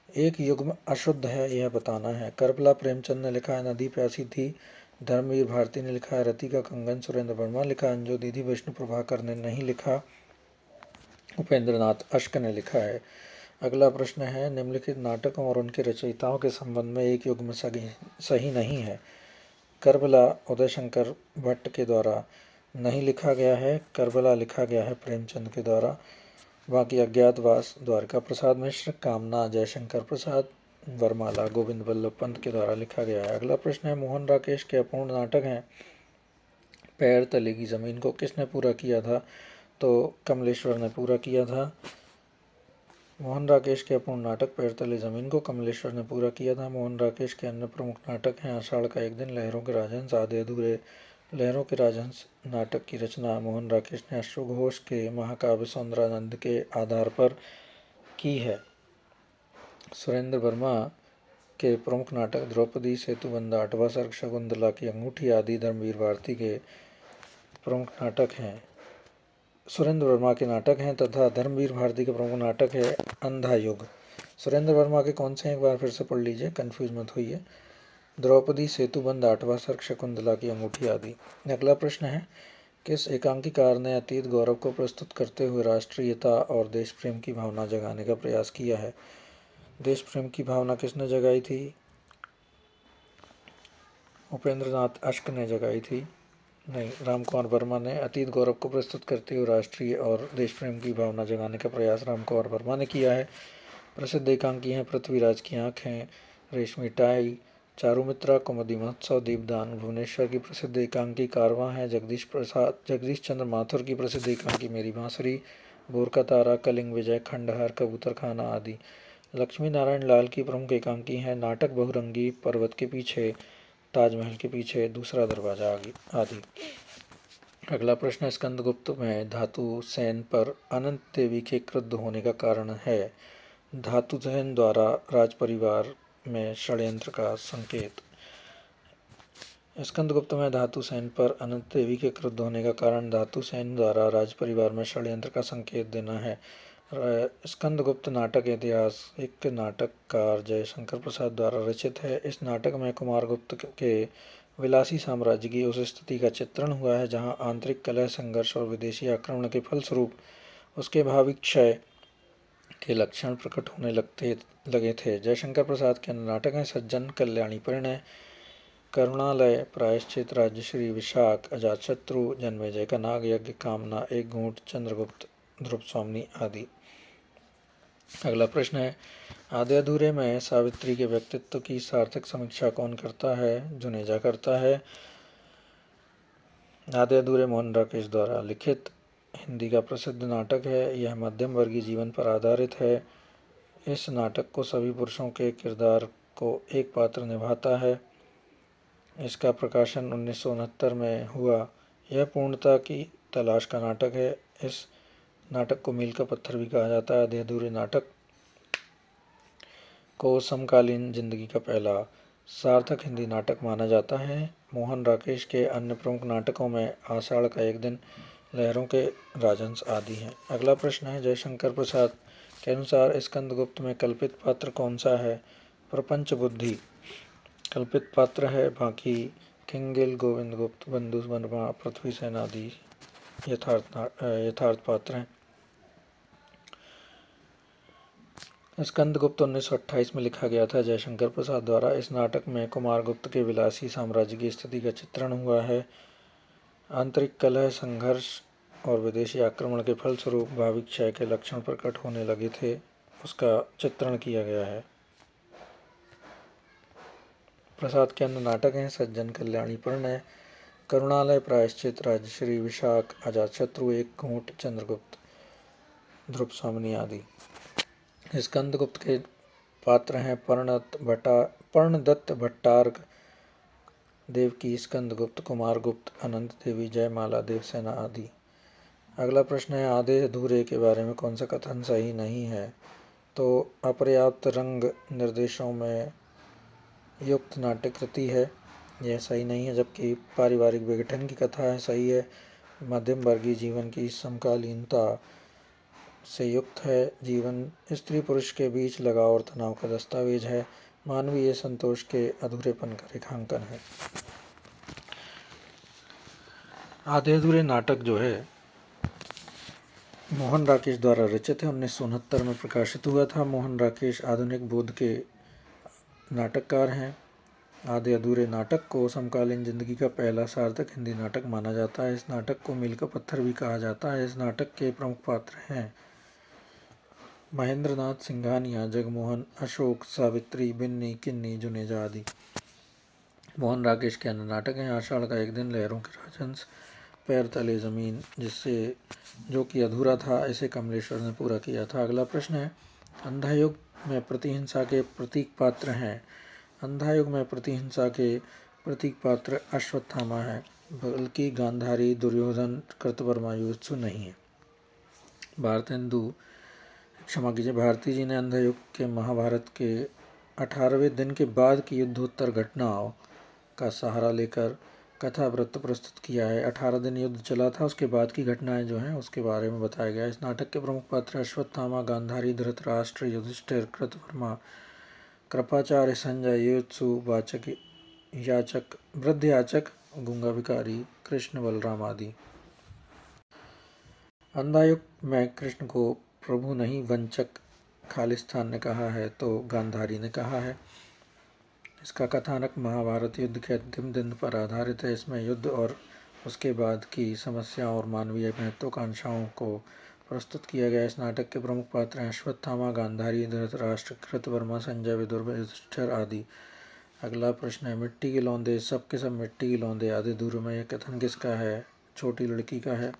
एक युग्म अशुद्ध है, यह बताना है। करबला प्रेमचंद ने लिखा है, नदी प्यासी थी धर्मवीर भारती ने लिखा है, रति का कंगन सुरेंद्र वर्मा लिखा है, अंजो दीदी विष्णु प्रभाकर ने नहीं लिखा, उपेंद्र नाथ अश्क ने लिखा है। अगला प्रश्न है, निम्नलिखित नाटकों और उनके रचयिताओं के संबंध में एक युग्म सही नहीं है। करबला उदयशंकर भट्ट के द्वारा नहीं लिखा गया है, करबला लिखा गया है प्रेमचंद के द्वारा। बाकी अज्ञातवास द्वारका प्रसाद मिश्र, कामना जयशंकर प्रसाद, वरमाला गोविंद वल्लभ पंत के द्वारा लिखा गया है। अगला प्रश्न है, मोहन राकेश के अपूर्ण नाटक हैं पैर तले की ज़मीन को किसने पूरा किया था? तो कमलेश्वर ने पूरा किया था। मोहन राकेश के अपूर्ण नाटक पैर तले ज़मीन को कमलेश्वर ने पूरा किया था। मोहन राकेश के अन्य प्रमुख नाटक हैं आषाढ़ का एक दिन, लहरों के राजहंस, आधे अधूरे। लहरों के राजहंस नाटक की रचना मोहन राकेश ने अश्वघोष के महाकाव्य सौंदरानंद के आधार पर की है। सुरेंद्र वर्मा के प्रमुख नाटक द्रौपदी, सेतुबंध, आठवां सर्ग, शकुंतला की अंगूठी आदि धर्मवीर भारती के प्रमुख नाटक हैं। सुरेंद्र वर्मा के नाटक हैं तथा धर्मवीर भारती के प्रमुख नाटक है अंधायुग। सुरेंद्र वर्मा के कौन से, एक बार फिर से पढ़ लीजिए, कंफ्यूज मत होइए। द्रौपदी, सेतुबंध, आठवां सर्ग, शकुंतला की अंगूठी आदि। अगला प्रश्न है, किस एकांकीकार ने अतीत गौरव को प्रस्तुत करते हुए राष्ट्रीयता और देश प्रेम की भावना जगाने का प्रयास किया है? देश प्रेम की भावना किसने जगाई थी? उपेंद्र नाथ अश्क ने जगाई थी, नहीं, रामकुमार वर्मा ने। अतीत गौरव को प्रस्तुत करते हुए राष्ट्रीय और देश प्रेम की भावना जगाने का प्रयास रामकुमार वर्मा ने किया है। प्रसिद्ध एकांकी हैं पृथ्वीराज की आँखें, रेशमी टाई, चारुमित्रा, कुमुदी महोत्सव, दीपदान। भुवनेश्वर की प्रसिद्ध एकांकी कारवां है। जगदीश चंद्र माथुर की प्रसिद्ध एकांकी मेरी बांसुरी, भोर का तारा, कलिंग विजय, खंडहर, कबूतर खाना आदि। लक्ष्मी नारायण लाल की प्रमुख एकांकी हैं नाटक बहुरंगी, पर्वत के पीछे, ताजमहल के पीछे, दूसरा दरवाजा आदि। अगला प्रश्न, स्कंदगुप्त में धातु सेन पर अनंत देवी के क्रुद्ध होने का कारण है? धातुसेन द्वारा राजपरिवार में षड्यंत्र का संकेत। स्कंदगुप्त में धातुसेन पर अनंत देवी के क्रुद्ध होने का कारण धातुसेन द्वारा राजपरिवार में षड्यंत्र का संकेत देना है। स्कंदगुप्त नाटक ऐतिहासिक नाटककार जयशंकर प्रसाद द्वारा रचित है। इस नाटक में कुमारगुप्त के विलासी साम्राज्य की उस स्थिति का चित्रण हुआ है जहां आंतरिक कलह, संघर्ष और विदेशी आक्रमण के फलस्वरूप उसके भावी क्षय के लक्षण प्रकट होने लगे थे। जयशंकर प्रसाद के अन्य नाटक हैं सज्जन, कल्याणी परिणय, करुणालय, प्रायश्चित, राज्यश्री, विशाख, अजातशत्रु, जन्मेजय का नाग यज्ञ, कामना, एक घूंट, चंद्रगुप्त, ध्रुव स्वामिनी आदि। अगला प्रश्न है, आधे अधूरे में सावित्री के व्यक्तित्व की सार्थक समीक्षा कौन करता है? जुनेजा करता है। आधे अधूरे मोहन राकेश द्वारा लिखित हिंदी का प्रसिद्ध नाटक है। यह मध्यम वर्गीय जीवन पर आधारित है। इस नाटक को सभी पुरुषों के किरदार को एक पात्र निभाता है। इसका प्रकाशन 1969 में हुआ। यह पूर्णता की तलाश का नाटक है। इस नाटक को मील का पत्थर भी कहा जाता है। आधे अधूरे नाटक को समकालीन जिंदगी का पहला सार्थक हिंदी नाटक माना जाता है। मोहन राकेश के अन्य प्रमुख नाटकों में आषाढ़ का एक दिन, लहरों के राजहंस आदि हैं। अगला प्रश्न है, जयशंकर प्रसाद के अनुसार स्कंदगुप्त में कल्पित पात्र कौन सा है? प्रपंच बुद्धि। कल्पित पात्र है बाकी, किंगिल, गोविंद गुप्त, बंधु वर्मा, पृथ्वी सेन आदि यथार्थ पात्र हैं। स्कंदगुप्त 1928 में लिखा गया था जयशंकर प्रसाद द्वारा। इस नाटक में कुमारगुप्त के विलासी साम्राज्य की स्थिति का चित्रण हुआ है। आंतरिक कलह, संघर्ष और विदेशी आक्रमण के फलस्वरूप भावी क्षय के लक्षण प्रकट होने लगे थे, उसका चित्रण किया गया है। प्रसाद के अन्य नाटक हैं सज्जन, कल्याणी, प्रणय, करुणालय, प्रायश्चित, राजश्री, विशाख, अजातशत्रु, एक घूंट, चंद्रगुप्त, ध्रुव स्वामिनी आदि। स्कंदगुप्त के पात्र हैं पर्णदत्त, भट्टार्क, देवकी, स्कंदगुप्त, कुमारगुप्त, अनंत देवी, जयमाला, देवसेना आदि। अगला प्रश्न है आधे अधूरे के बारे में कौन सा कथन सही नहीं है? तो अपर्याप्त रंग निर्देशों में युक्त नाट्य कृति है, यह सही नहीं है। जबकि पारिवारिक विघटन की कथा है, सही है। मध्यम वर्गीय जीवन की समकालीनता से युक्त है। जीवन स्त्री पुरुष के बीच लगाव और तनाव का दस्तावेज है। मानवीय संतोष के अधूरेपन का रेखांकन है। आधे अधूरे नाटक जो है मोहन राकेश द्वारा रचित है, 1969 में प्रकाशित हुआ था। मोहन राकेश आधुनिक बोध के नाटककार हैं। आधे अधूरे नाटक को समकालीन जिंदगी का पहला सार्थक हिंदी नाटक माना जाता है। इस नाटक को मील का पत्थर भी कहा जाता है। इस नाटक के प्रमुख पात्र हैं महेंद्रनाथ सिंघानिया, जगमोहन, अशोक, सावित्री, बिन्नी, किन्नी, जुनेजा आदि। मोहन राकेश के अन्य नाटक हैं आषाढ़ का एक दिन, लहरों के राजहंस, पैर तले जमीन, जो कि अधूरा था, इसे कमलेश्वर ने पूरा किया था। अगला प्रश्न है अंधायुग में प्रतिहिंसा के प्रतीक पात्र हैं। अंधायुग में प्रतिहिंसा के प्रतीक पात्र अश्वत्थामा है, बल्कि गांधारी, दुर्योधन, कृतवर्मा, युयुत्सु नहीं है। भारती जी ने अंधयुग के महाभारत के 18वें दिन के बाद की युद्धोत्तर घटनाओं का सहारा लेकर कथा वृत्त प्रस्तुत किया है। 18 दिन युद्ध चला था, उसके बाद की घटनाएं जो हैं उसके बारे में बताया गया है। इस नाटक के प्रमुख पात्र अश्वत्थामा, गांधारी, धृतराष्ट्र, युधिष्ठिर, कृतवर्मा, कृपाचार्य, संजय, युयुत्सु, वाचक, याचक, वृद्ध याचक, गूंगा भिखारी, कृष्ण, बलराम आदि। अंधायुग में कृष्ण को प्रभु नहीं वंचक खालिस्तान ने कहा है, तो गांधारी ने कहा है। इसका कथानक महाभारत युद्ध के अंतिम दिन पर आधारित है। इसमें युद्ध और उसके बाद की समस्याओं और मानवीय महत्वाकांक्षाओं को प्रस्तुत किया गया। इस नाटक के प्रमुख पात्र हैं अश्वत्थामा, गांधारी, धृतराष्ट्र, कृतवर्मा, संजय, विदुर, युधिष्ठिर आदि। अगला प्रश्न है मिट्टी के लौंदे, सब के सब मिट्टी के लौंदे आधे अधूरे में, यह कथन किसका है? छोटी लड़की का है।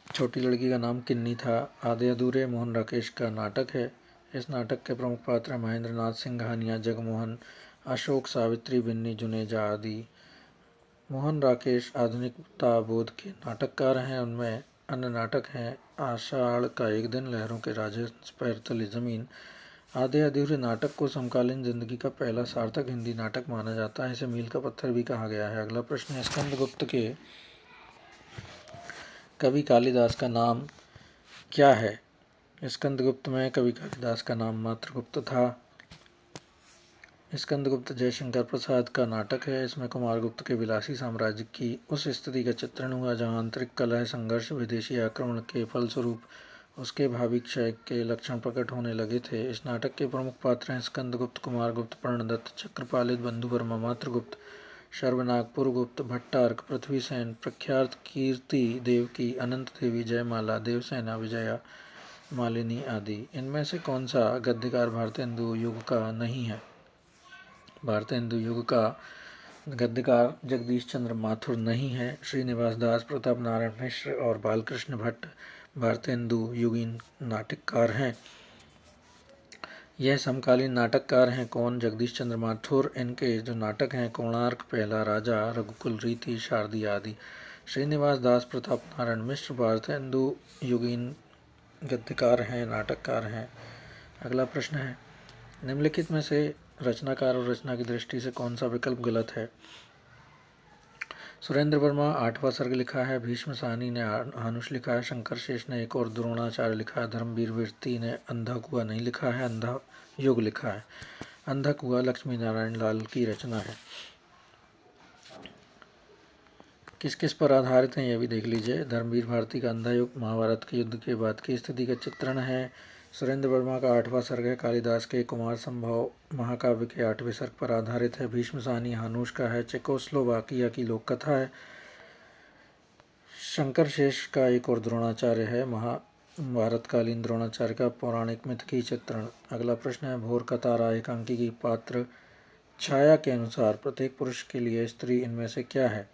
छोटी लड़की का नाम किन्नी था। आधे अधूरे मोहन राकेश का नाटक है। इस नाटक के प्रमुख पात्र महेंद्रनाथ सिंघानिया, जगमोहन, अशोक, सावित्री, बिन्नी, जुनेजा आदि। मोहन राकेश आधुनिकता बोध के नाटककार हैं। उनमें अन्य नाटक हैं आषाढ़ का एक दिन, लहरों के राजहंस, पैर तले जमीन। आधे अधूरे नाटक को समकालीन जिंदगी का पहला सार्थक हिंदी नाटक माना जाता है। इसे मील का पत्थर भी कहा गया है। अगला प्रश्न है स्कंदगुप्त के कवि कालिदास का नाम क्या है? स्कंदगुप्त में कवि कालिदास का नाम मात्रगुप्त था। स्कंदगुप्त जयशंकर प्रसाद का नाटक है। इसमें कुमारगुप्त के विलासी साम्राज्य की उस स्थिति का चित्रण हुआ जहां आंतरिक कलह, संघर्ष, विदेशी आक्रमण के फलस्वरूप उसके भावी क्षय के लक्षण प्रकट होने लगे थे। इस नाटक के प्रमुख पात्र हैं स्कंदगुप्त, कुमारगुप्त, पर्णदत्त, चक्रपालित, बंधुवर्मा, मात्रगुप्त, शर्वनाग, पुरगुप्त, भट्टार्क, पृथ्वीसेन, प्रख्यात, कीर्ति, देवकी, अनंत देवी, जयमाला, देवसेना, विजया, मालिनी आदि। इनमें से कौन सा गद्यकार भारतेंदु युग का नहीं है? भारतेंदु युग का गद्यकार जगदीश चंद्र माथुर नहीं है। श्रीनिवास दास, प्रताप नारायण मिश्र और बालकृष्ण भट्ट भारतेंदु युगीन नाटककार हैं। यह समकालीन नाटककार हैं कौन? जगदीश चंद्र माथुर। इनके जो नाटक हैं कोणार्क, पहला राजा, रघुकुल रीति, शारदी आदि। श्रीनिवास दास, प्रताप नारायण मिश्र भारतेंदु युगीन गद्यकार हैं, नाटककार हैं। अगला प्रश्न है निम्नलिखित में से रचनाकार और रचना की दृष्टि से कौन सा विकल्प गलत है? सुरेंद्र वर्मा 8वां सर्ग लिखा है, भीष्म साहनी ने हानुष लिखा है, शंकर शेष ने एक और द्रोणाचार्य लिखा है, धर्मवीर वीरती ने अंधा कुआं नहीं लिखा है, अंधा युग लिखा है। अंधा कुआं लक्ष्मी नारायण लाल की रचना है। किस किस पर आधारित है यह भी देख लीजिए। धर्मवीर भारती का अंधा युग महाभारत के युद्ध के बाद की स्थिति का चित्रण है। सुरेंद्र वर्मा का 8वां सर्ग है, कालिदास के कुमार संभव महाकाव्य के 8वें सर्ग पर आधारित है। भीष्म साहनी हानुष का है, चेकोस्लोवाकिया की लोक कथा है। शंकर शेष का एक और द्रोणाचार्य है, महाभारतकालीन द्रोणाचार्य का पौराणिक मिथ की चित्रण। अगला प्रश्न है, भोर का तारा एकांकी की पात्र छाया के अनुसार प्रत्येक पुरुष के लिए स्त्री इनमें से क्या है?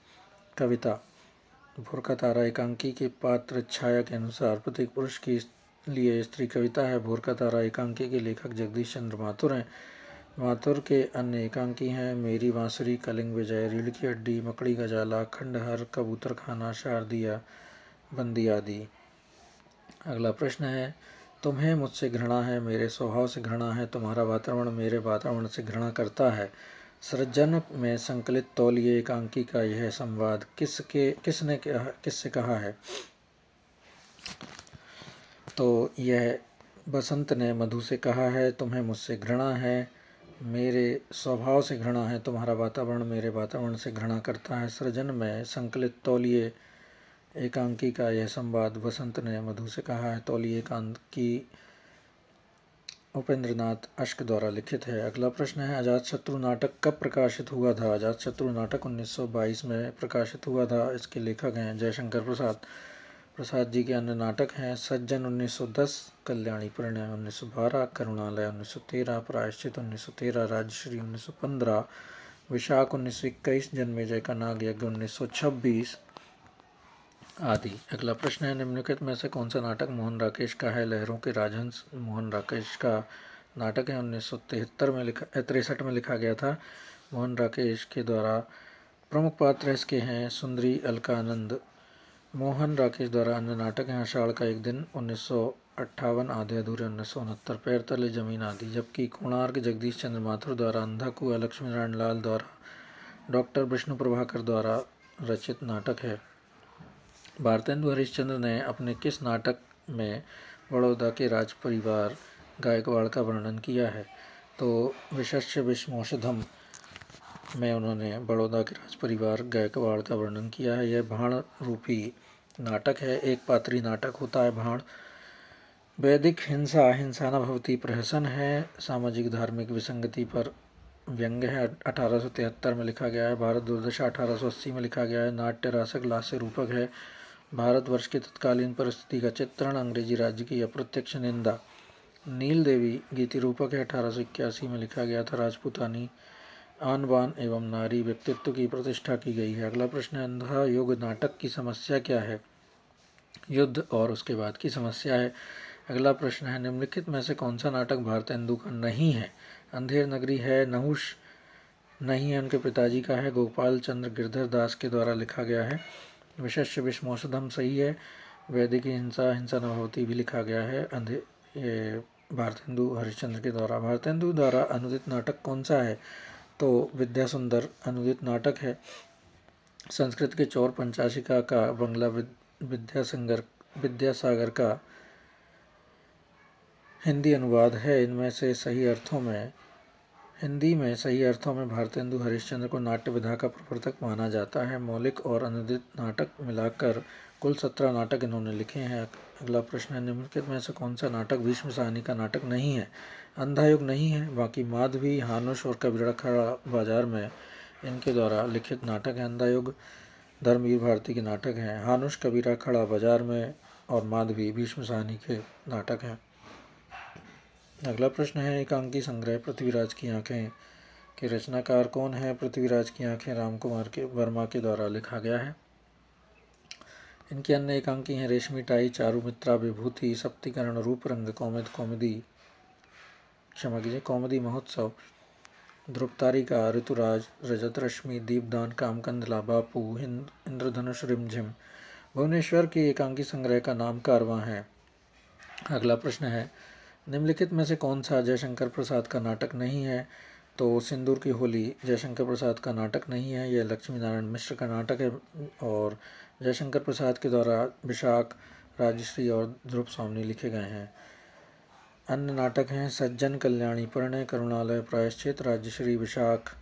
कविता। भोर का तारा एकांकी के पात्र छाया के अनुसार प्रत्येक पुरुष के लिए स्त्री कविता है। भोर का तारा एकांकी के लेखक जगदीश चंद्र माथुर हैं। माथुर के अन्य एकांकी हैं मेरी बांसुरी, कलिंग विजय, रीढ़ की हड्डी, मकड़ी का जाला, खंडहर, कबूतर खाना, शारदिया, बंदी आदि। अगला प्रश्न है, तुम्हें मुझसे घृणा है, मेरे स्वभाव से घृणा है, तुम्हारा वातावरण मेरे वातावरण से घृणा करता है। सृजन में संकलित तौलिए एकांकी का यह संवाद किससे कहा है? तो यह बसंत ने मधु से कहा है। तुम्हें मुझसे घृणा है, मेरे स्वभाव से घृणा है, तुम्हारा वातावरण मेरे वातावरण से घृणा करता है। सृजन में संकलित तौलिए एकांकी का यह संवाद बसंत ने मधु से कहा है। तौलिए एकांकी उपेंद्रनाथ अश्क द्वारा लिखित है। अगला प्रश्न है, अजातशत्रु नाटक कब प्रकाशित हुआ था? अजातशत्रु नाटक 1922 में प्रकाशित हुआ था। इसके लेखक हैं जयशंकर प्रसाद। प्रसाद जी के अन्य नाटक हैं सज्जन 1910, कल्याणी परिणय 1912, करुणालय 1913, प्रायश्चित 1913, राजश्री 1915, विशाख 1921, जन्मेजय का नाग यज्ञ 1926 आदि। अगला प्रश्न है, निम्नलिखित में से कौन सा नाटक मोहन राकेश का है? लहरों के राजहंस मोहन राकेश का नाटक है, 1963 में लिखा गया था। मोहन राकेश के द्वारा प्रमुख पात्र इसके हैं सुंदरी, अलकानंद। मोहन राकेश द्वारा अन्य नाटक हैं आषाढ़ का एक दिन 1958, आधे अधूरे 1969, पैर तले जमीन आदि। जबकि कोणार्क जगदीश चंद्र माथुर द्वारा, अंधा कुआं लक्ष्मी नारायण लाल द्वारा, डॉक्टर विष्णु प्रभाकर द्वारा रचित नाटक है। भारतेंदु हरिश्चंद्र ने अपने किस नाटक में बड़ौदा के राज परिवार गायकवाड़ का वर्णन किया है? तो विशस्य विषमौषधम में उन्होंने बड़ौदा के राज परिवार गायकवाड़ का वर्णन किया है। यह भाण रूपी नाटक है, एक पात्री नाटक होता है भाण। वैदिक हिंसा न भवती प्रहसन है, सामाजिक धार्मिक विसंगति पर व्यंग्य है, 1873 में लिखा गया है। भारत दुर्दशा 1880 में लिखा गया है। नाट्य रासक लास्य रूपक है, भारतवर्ष की तत्कालीन परिस्थिति का चित्रण, अंग्रेजी राज्य की अप्रत्यक्ष निंदा। नील देवी गीति रूपक है, 1881 में लिखा गया था। राजपूतानी आन बान एवं नारी व्यक्तित्व की प्रतिष्ठा की गई है। अगला प्रश्न है, अंधा युग नाटक की समस्या क्या है? युद्ध और उसके बाद की समस्या है। अगला प्रश्न है, निम्नलिखित में से कौन सा नाटक भारतेंदु का नहीं है? अंधेर नगरी है, नहुष नहीं है, उनके पिताजी का है, गोपाल चंद्र गिरधर दास के द्वारा लिखा गया है। विशस्य विषमौषधम सही है। वैदिक हिंसा न भवती भी लिखा गया है भारतेंदु हरिश्चंद्र के द्वारा। भारतेंदु द्वारा अनुदित नाटक कौन सा है? तो विद्यासुंदर अनुदित नाटक है। संस्कृत के चौर पंचाशिका का बंगला विद्यासागर का हिंदी अनुवाद है। इनमें से हिंदी में सही अर्थों में भारतेंदु हरिश्चंद्र को नाट्य विधा का प्रवर्तक माना जाता है। मौलिक और अनुदित नाटक मिलाकर कुल 17 नाटक इन्होंने लिखे हैं। अगला प्रश्न है, निम्नलिखित में से कौन सा नाटक भीष्म साहनी का नाटक नहीं है? अंधा युग नहीं है, बाकी माधवी, हानुष और कबीरा खड़ा बाजार में इनके द्वारा लिखित नाटक है। अंधा युग धर्मवीर भारती के नाटक हैं, हानुष कबीरा खड़ा बाजार में और माधवी भीष्म साहनी के नाटक हैं। अगला प्रश्न है, एकांकी संग्रह पृथ्वीराज की आंखें के रचनाकार कौन है? पृथ्वीराज की आंखें रामकुमार वर्मा के द्वारा लिखा गया है। इनके अन्य एकांकी हैं रेशमी टाई, चारुमित्रा, विभूति, सप्तीकरण, रूपरंग, कौमुदी महोत्सव, ध्रुवतारिका, ऋतुराज, रजत रश्मि, दीपदान, कामकंदला, बापू, इंद्रधनुष, रिमझिम। भुवनेश्वर की एकांकी संग्रह का नाम कारवां है। अगला प्रश्न है, निम्नलिखित में से कौन सा जयशंकर प्रसाद का नाटक नहीं है? तो सिंदूर की होली जयशंकर प्रसाद का नाटक नहीं है, यह लक्ष्मी नारायण मिश्र का नाटक है और जयशंकर प्रसाद के द्वारा विशाख, राजश्री और ध्रुव स्वामी लिखे गए हैं। अन्य नाटक हैं सज्जन, कल्याणी, परिणय, करुणालय, प्रायश्चित, राजश्री, विशाख,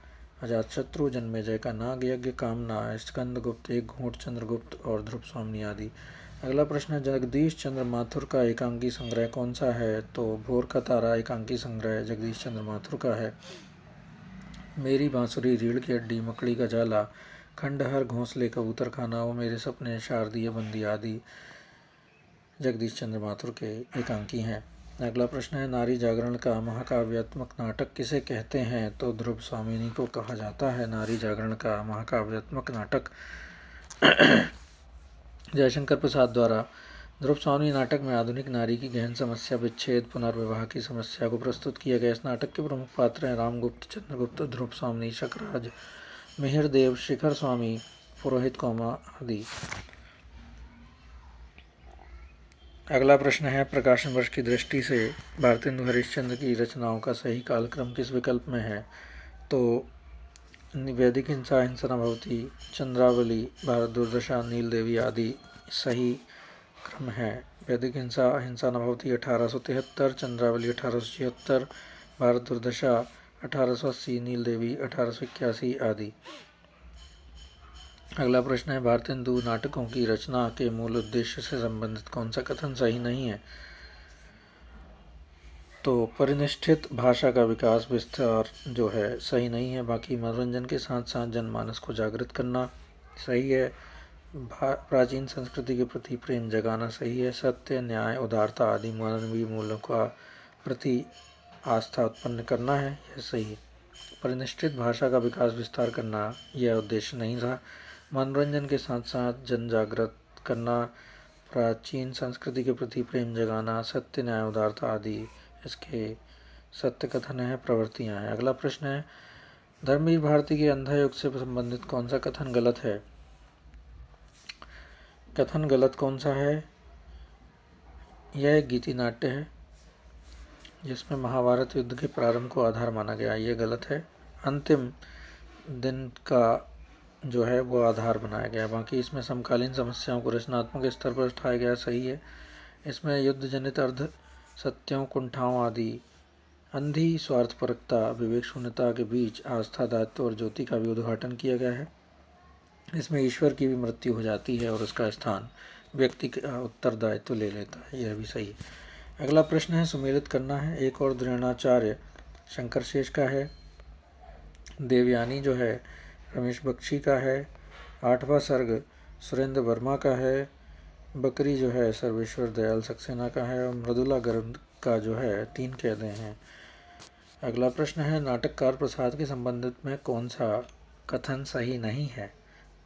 अजातशत्रु, जन्मेजय का नाग यज्ञ, कामना, स्कंदगुप्त, एक घूंट, चंद्रगुप्त और ध्रुव स्वामी आदि। अगला प्रश्न है जगदीश चंद्र माथुर का एकांकी संग्रह कौन सा है? तो भोर का तारा एकांकी संग्रह जगदीश चंद्र माथुर का है। मेरी बांसुरी, रीढ़ की हड्डी, मकड़ी का जाला, खंडहर, घोंसले, कबूतर खाना, वो मेरे सपने, शारदीय बंदी आदि जगदीश चंद्र माथुर के एकांकी हैं। अगला प्रश्न है नारी जागरण का महाकाव्यात्मक नाटक किसे कहते हैं? तो ध्रुव स्वामिनी को कहा जाता है नारी जागरण का महाकाव्यात्मक नाटक। जयशंकर प्रसाद द्वारा ध्रुव स्वामी नाटक में आधुनिक नारी की गहन समस्या, विच्छेद, पुनर्विवाह की समस्या को प्रस्तुत किया गया। इस नाटक के प्रमुख पात्र हैं रामगुप्त, चंद्रगुप्त, ध्रुव स्वामी, शकराज, मिहिरदेव, शिखर स्वामी, पुरोहित कौमा आदि। अगला प्रश्न है प्रकाशन वर्ष की दृष्टि से भारतेंदु हरिश्चंद्र की रचनाओं का सही कालक्रम किस विकल्प में है? तो वैदिक हिंसा, हिंसा न भवति, चंद्रावली, भारत दुर्दशा, नील देवी आदि सही क्रम है। वैदिक हिंसा, हिंसा न भवति 1873, चंद्रावली 1876, भारत दुर्दशा 1880, नील देवी 1881 आदि। अगला प्रश्न है भारतेंदु नाटकों की रचना के मूल उद्देश्य से संबंधित कौन सा कथन सही नहीं है? तो परिनिष्ठित भाषा का विकास, विस्तार जो है सही नहीं है। बाकी मनोरंजन के साथ साथ जनमानस को जागृत करना सही है। प्राचीन संस्कृति के प्रति प्रेम जगाना सही है। सत्य, न्याय, उदारता आदि मानवीय मूल्यों का प्रति आस्था उत्पन्न करना है, यह सही है। परिनिष्ठित भाषा का विकास, विस्तार करना यह उद्देश्य नहीं था। मनोरंजन के साथ साथ जन जागृत करना, प्राचीन संस्कृति के प्रति प्रेम जगाना, सत्य, न्याय, उदारता आदि इसके सत्य कथन है, प्रवृत्तियाँ हैं। अगला प्रश्न है धर्मवीर भारती के अंधा युग से संबंधित कौन सा कथन गलत है? कथन गलत कौन सा है? यह एक गीति नाट्य है जिसमें महाभारत युद्ध के प्रारंभ को आधार माना गया, ये गलत है। अंतिम दिन का जो है वो आधार बनाया गया। बाकी इसमें समकालीन समस्याओं को रचनात्मक स्तर पर उठाया गया, सही है। इसमें युद्ध जनित अर्ध सत्यों, कुंठाओं आदि, अंधी स्वार्थपरकता, विवेक शून्यता के बीच आस्था, दायित्व और ज्योति का भी उद्घाटन किया गया है। इसमें ईश्वर की भी मृत्यु हो जाती है और उसका स्थान व्यक्ति का उत्तरदायित्व ले लेता है, यह भी सही है। अगला प्रश्न है सुमेलित करना है। एक और द्रोणाचार्य शंकर शेष का है, देवयानी जो है रमेश बख्शी का है, 8वां सर्ग सुरेंद्र वर्मा का है, बकरी जो है सर्वेश्वर दयाल सक्सेना का है और मृदुला गर्ग का जो है 3 कैदे हैं। अगला प्रश्न है नाटककार प्रसाद के संबंधित में कौन सा कथन सही नहीं है?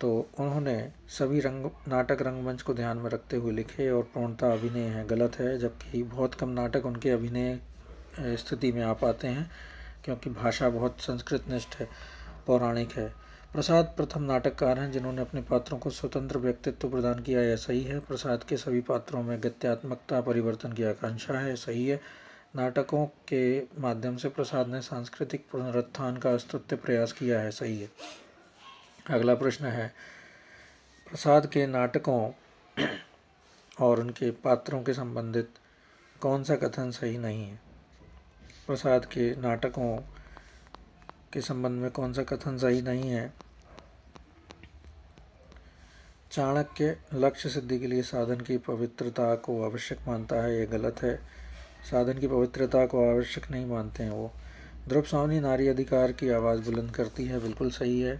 तो उन्होंने सभी नाटक रंगमंच को ध्यान में रखते हुए लिखे और पूर्णतः अभिनय है, गलत है। जबकि बहुत कम नाटक उनके अभिनय स्थिति में आ पाते हैं क्योंकि भाषा बहुत संस्कृतनिष्ठ है, पौराणिक है। प्रसाद प्रथम नाटककार हैं जिन्होंने अपने पात्रों को स्वतंत्र व्यक्तित्व प्रदान किया, यह सही है। प्रसाद के सभी पात्रों में गत्यात्मकता, परिवर्तन की आकांक्षा है, सही है। नाटकों के माध्यम से प्रसाद ने सांस्कृतिक पुनरुत्थान का स्तुत्य प्रयास किया है, सही है। अगला प्रश्न है प्रसाद के नाटकों और उनके पात्रों के संबंधित कौन सा कथन सही नहीं है? प्रसाद के नाटकों के संबंध में कौन सा कथन सही नहीं है? चाणक्य लक्ष्य सिद्धि के लिए साधन की पवित्रता को आवश्यक मानता है, यह गलत है। साधन की पवित्रता को आवश्यक नहीं मानते हैं वो। ध्रुव स्वामी नारी अधिकार की आवाज़ बुलंद करती है, बिल्कुल सही है।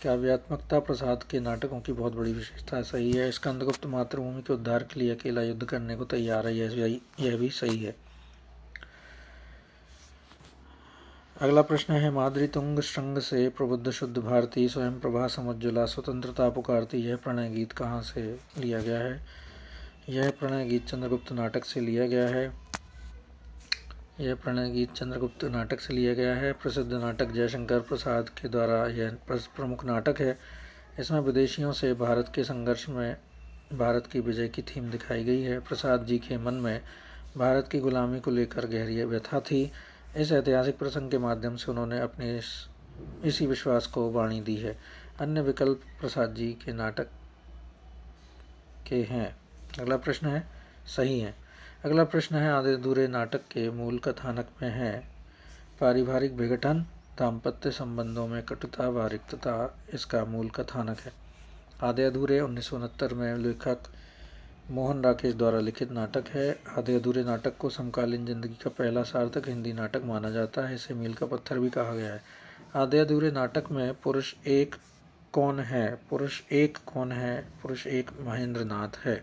काव्यात्मकता प्रसाद के नाटकों की बहुत बड़ी विशेषता, सही है। स्कंदगुप्त मातृभूमि के उद्धार के लिए अकेला युद्ध करने को तैयार है, यह भी सही है। अगला प्रश्न है माद्री तुंग श्रृंग से प्रबुद्ध शुद्ध भारती स्वयं प्रभा समुज्ज्वला स्वतंत्रता पुकारती, यह प्रणय गीत कहाँ से लिया गया है? यह प्रणय गीत चंद्रगुप्त नाटक से लिया गया है। यह प्रणय गीत चंद्रगुप्त नाटक से लिया गया है। प्रसिद्ध नाटक जयशंकर प्रसाद के द्वारा यह प्रमुख नाटक है। इसमें विदेशियों से भारत के संघर्ष में भारत की विजय की थीम दिखाई गई है। प्रसाद जी के मन में भारत की गुलामी को लेकर गहरी व्यथा थी। इस ऐतिहासिक प्रसंग के माध्यम से उन्होंने अपने इसी विश्वास को वाणी दी है। अन्य विकल्प प्रसाद जी के नाटक के हैं। अगला प्रश्न है सही है। अगला प्रश्न है आधे अधूरे नाटक के मूल कथानक में है पारिवारिक विघटन, दाम्पत्य संबंधों में कटुता व रिक्तता इसका मूल कथानक है। आधे अधूरे 1969 में लेखक मोहन राकेश द्वारा लिखित नाटक है। आधे अधूरे नाटक को समकालीन जिंदगी का पहला सार्थक हिंदी नाटक माना जाता है। इसे मील का पत्थर भी कहा गया है। आधे अधूरे नाटक में पुरुष एक कौन है? पुरुष एक महेंद्र नाथ है।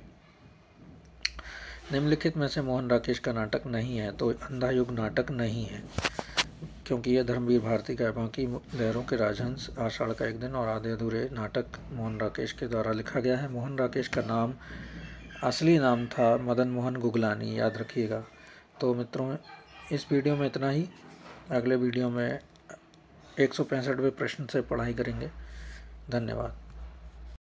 निम्नलिखित में से मोहन राकेश का नाटक नहीं है, तो अंधा युग नाटक नहीं है, क्योंकि यह धर्मवीर भारती का है। बाकी लहरों के राजहंस, आषाढ़ का एक दिन और आधे अधूरे नाटक मोहन राकेश के द्वारा लिखा गया है। मोहन राकेश का असली नाम था मदन मोहन गुगलानी, याद रखिएगा। तो मित्रों, इस वीडियो में इतना ही। अगले वीडियो में 165वें प्रश्न से पढ़ाई करेंगे। धन्यवाद।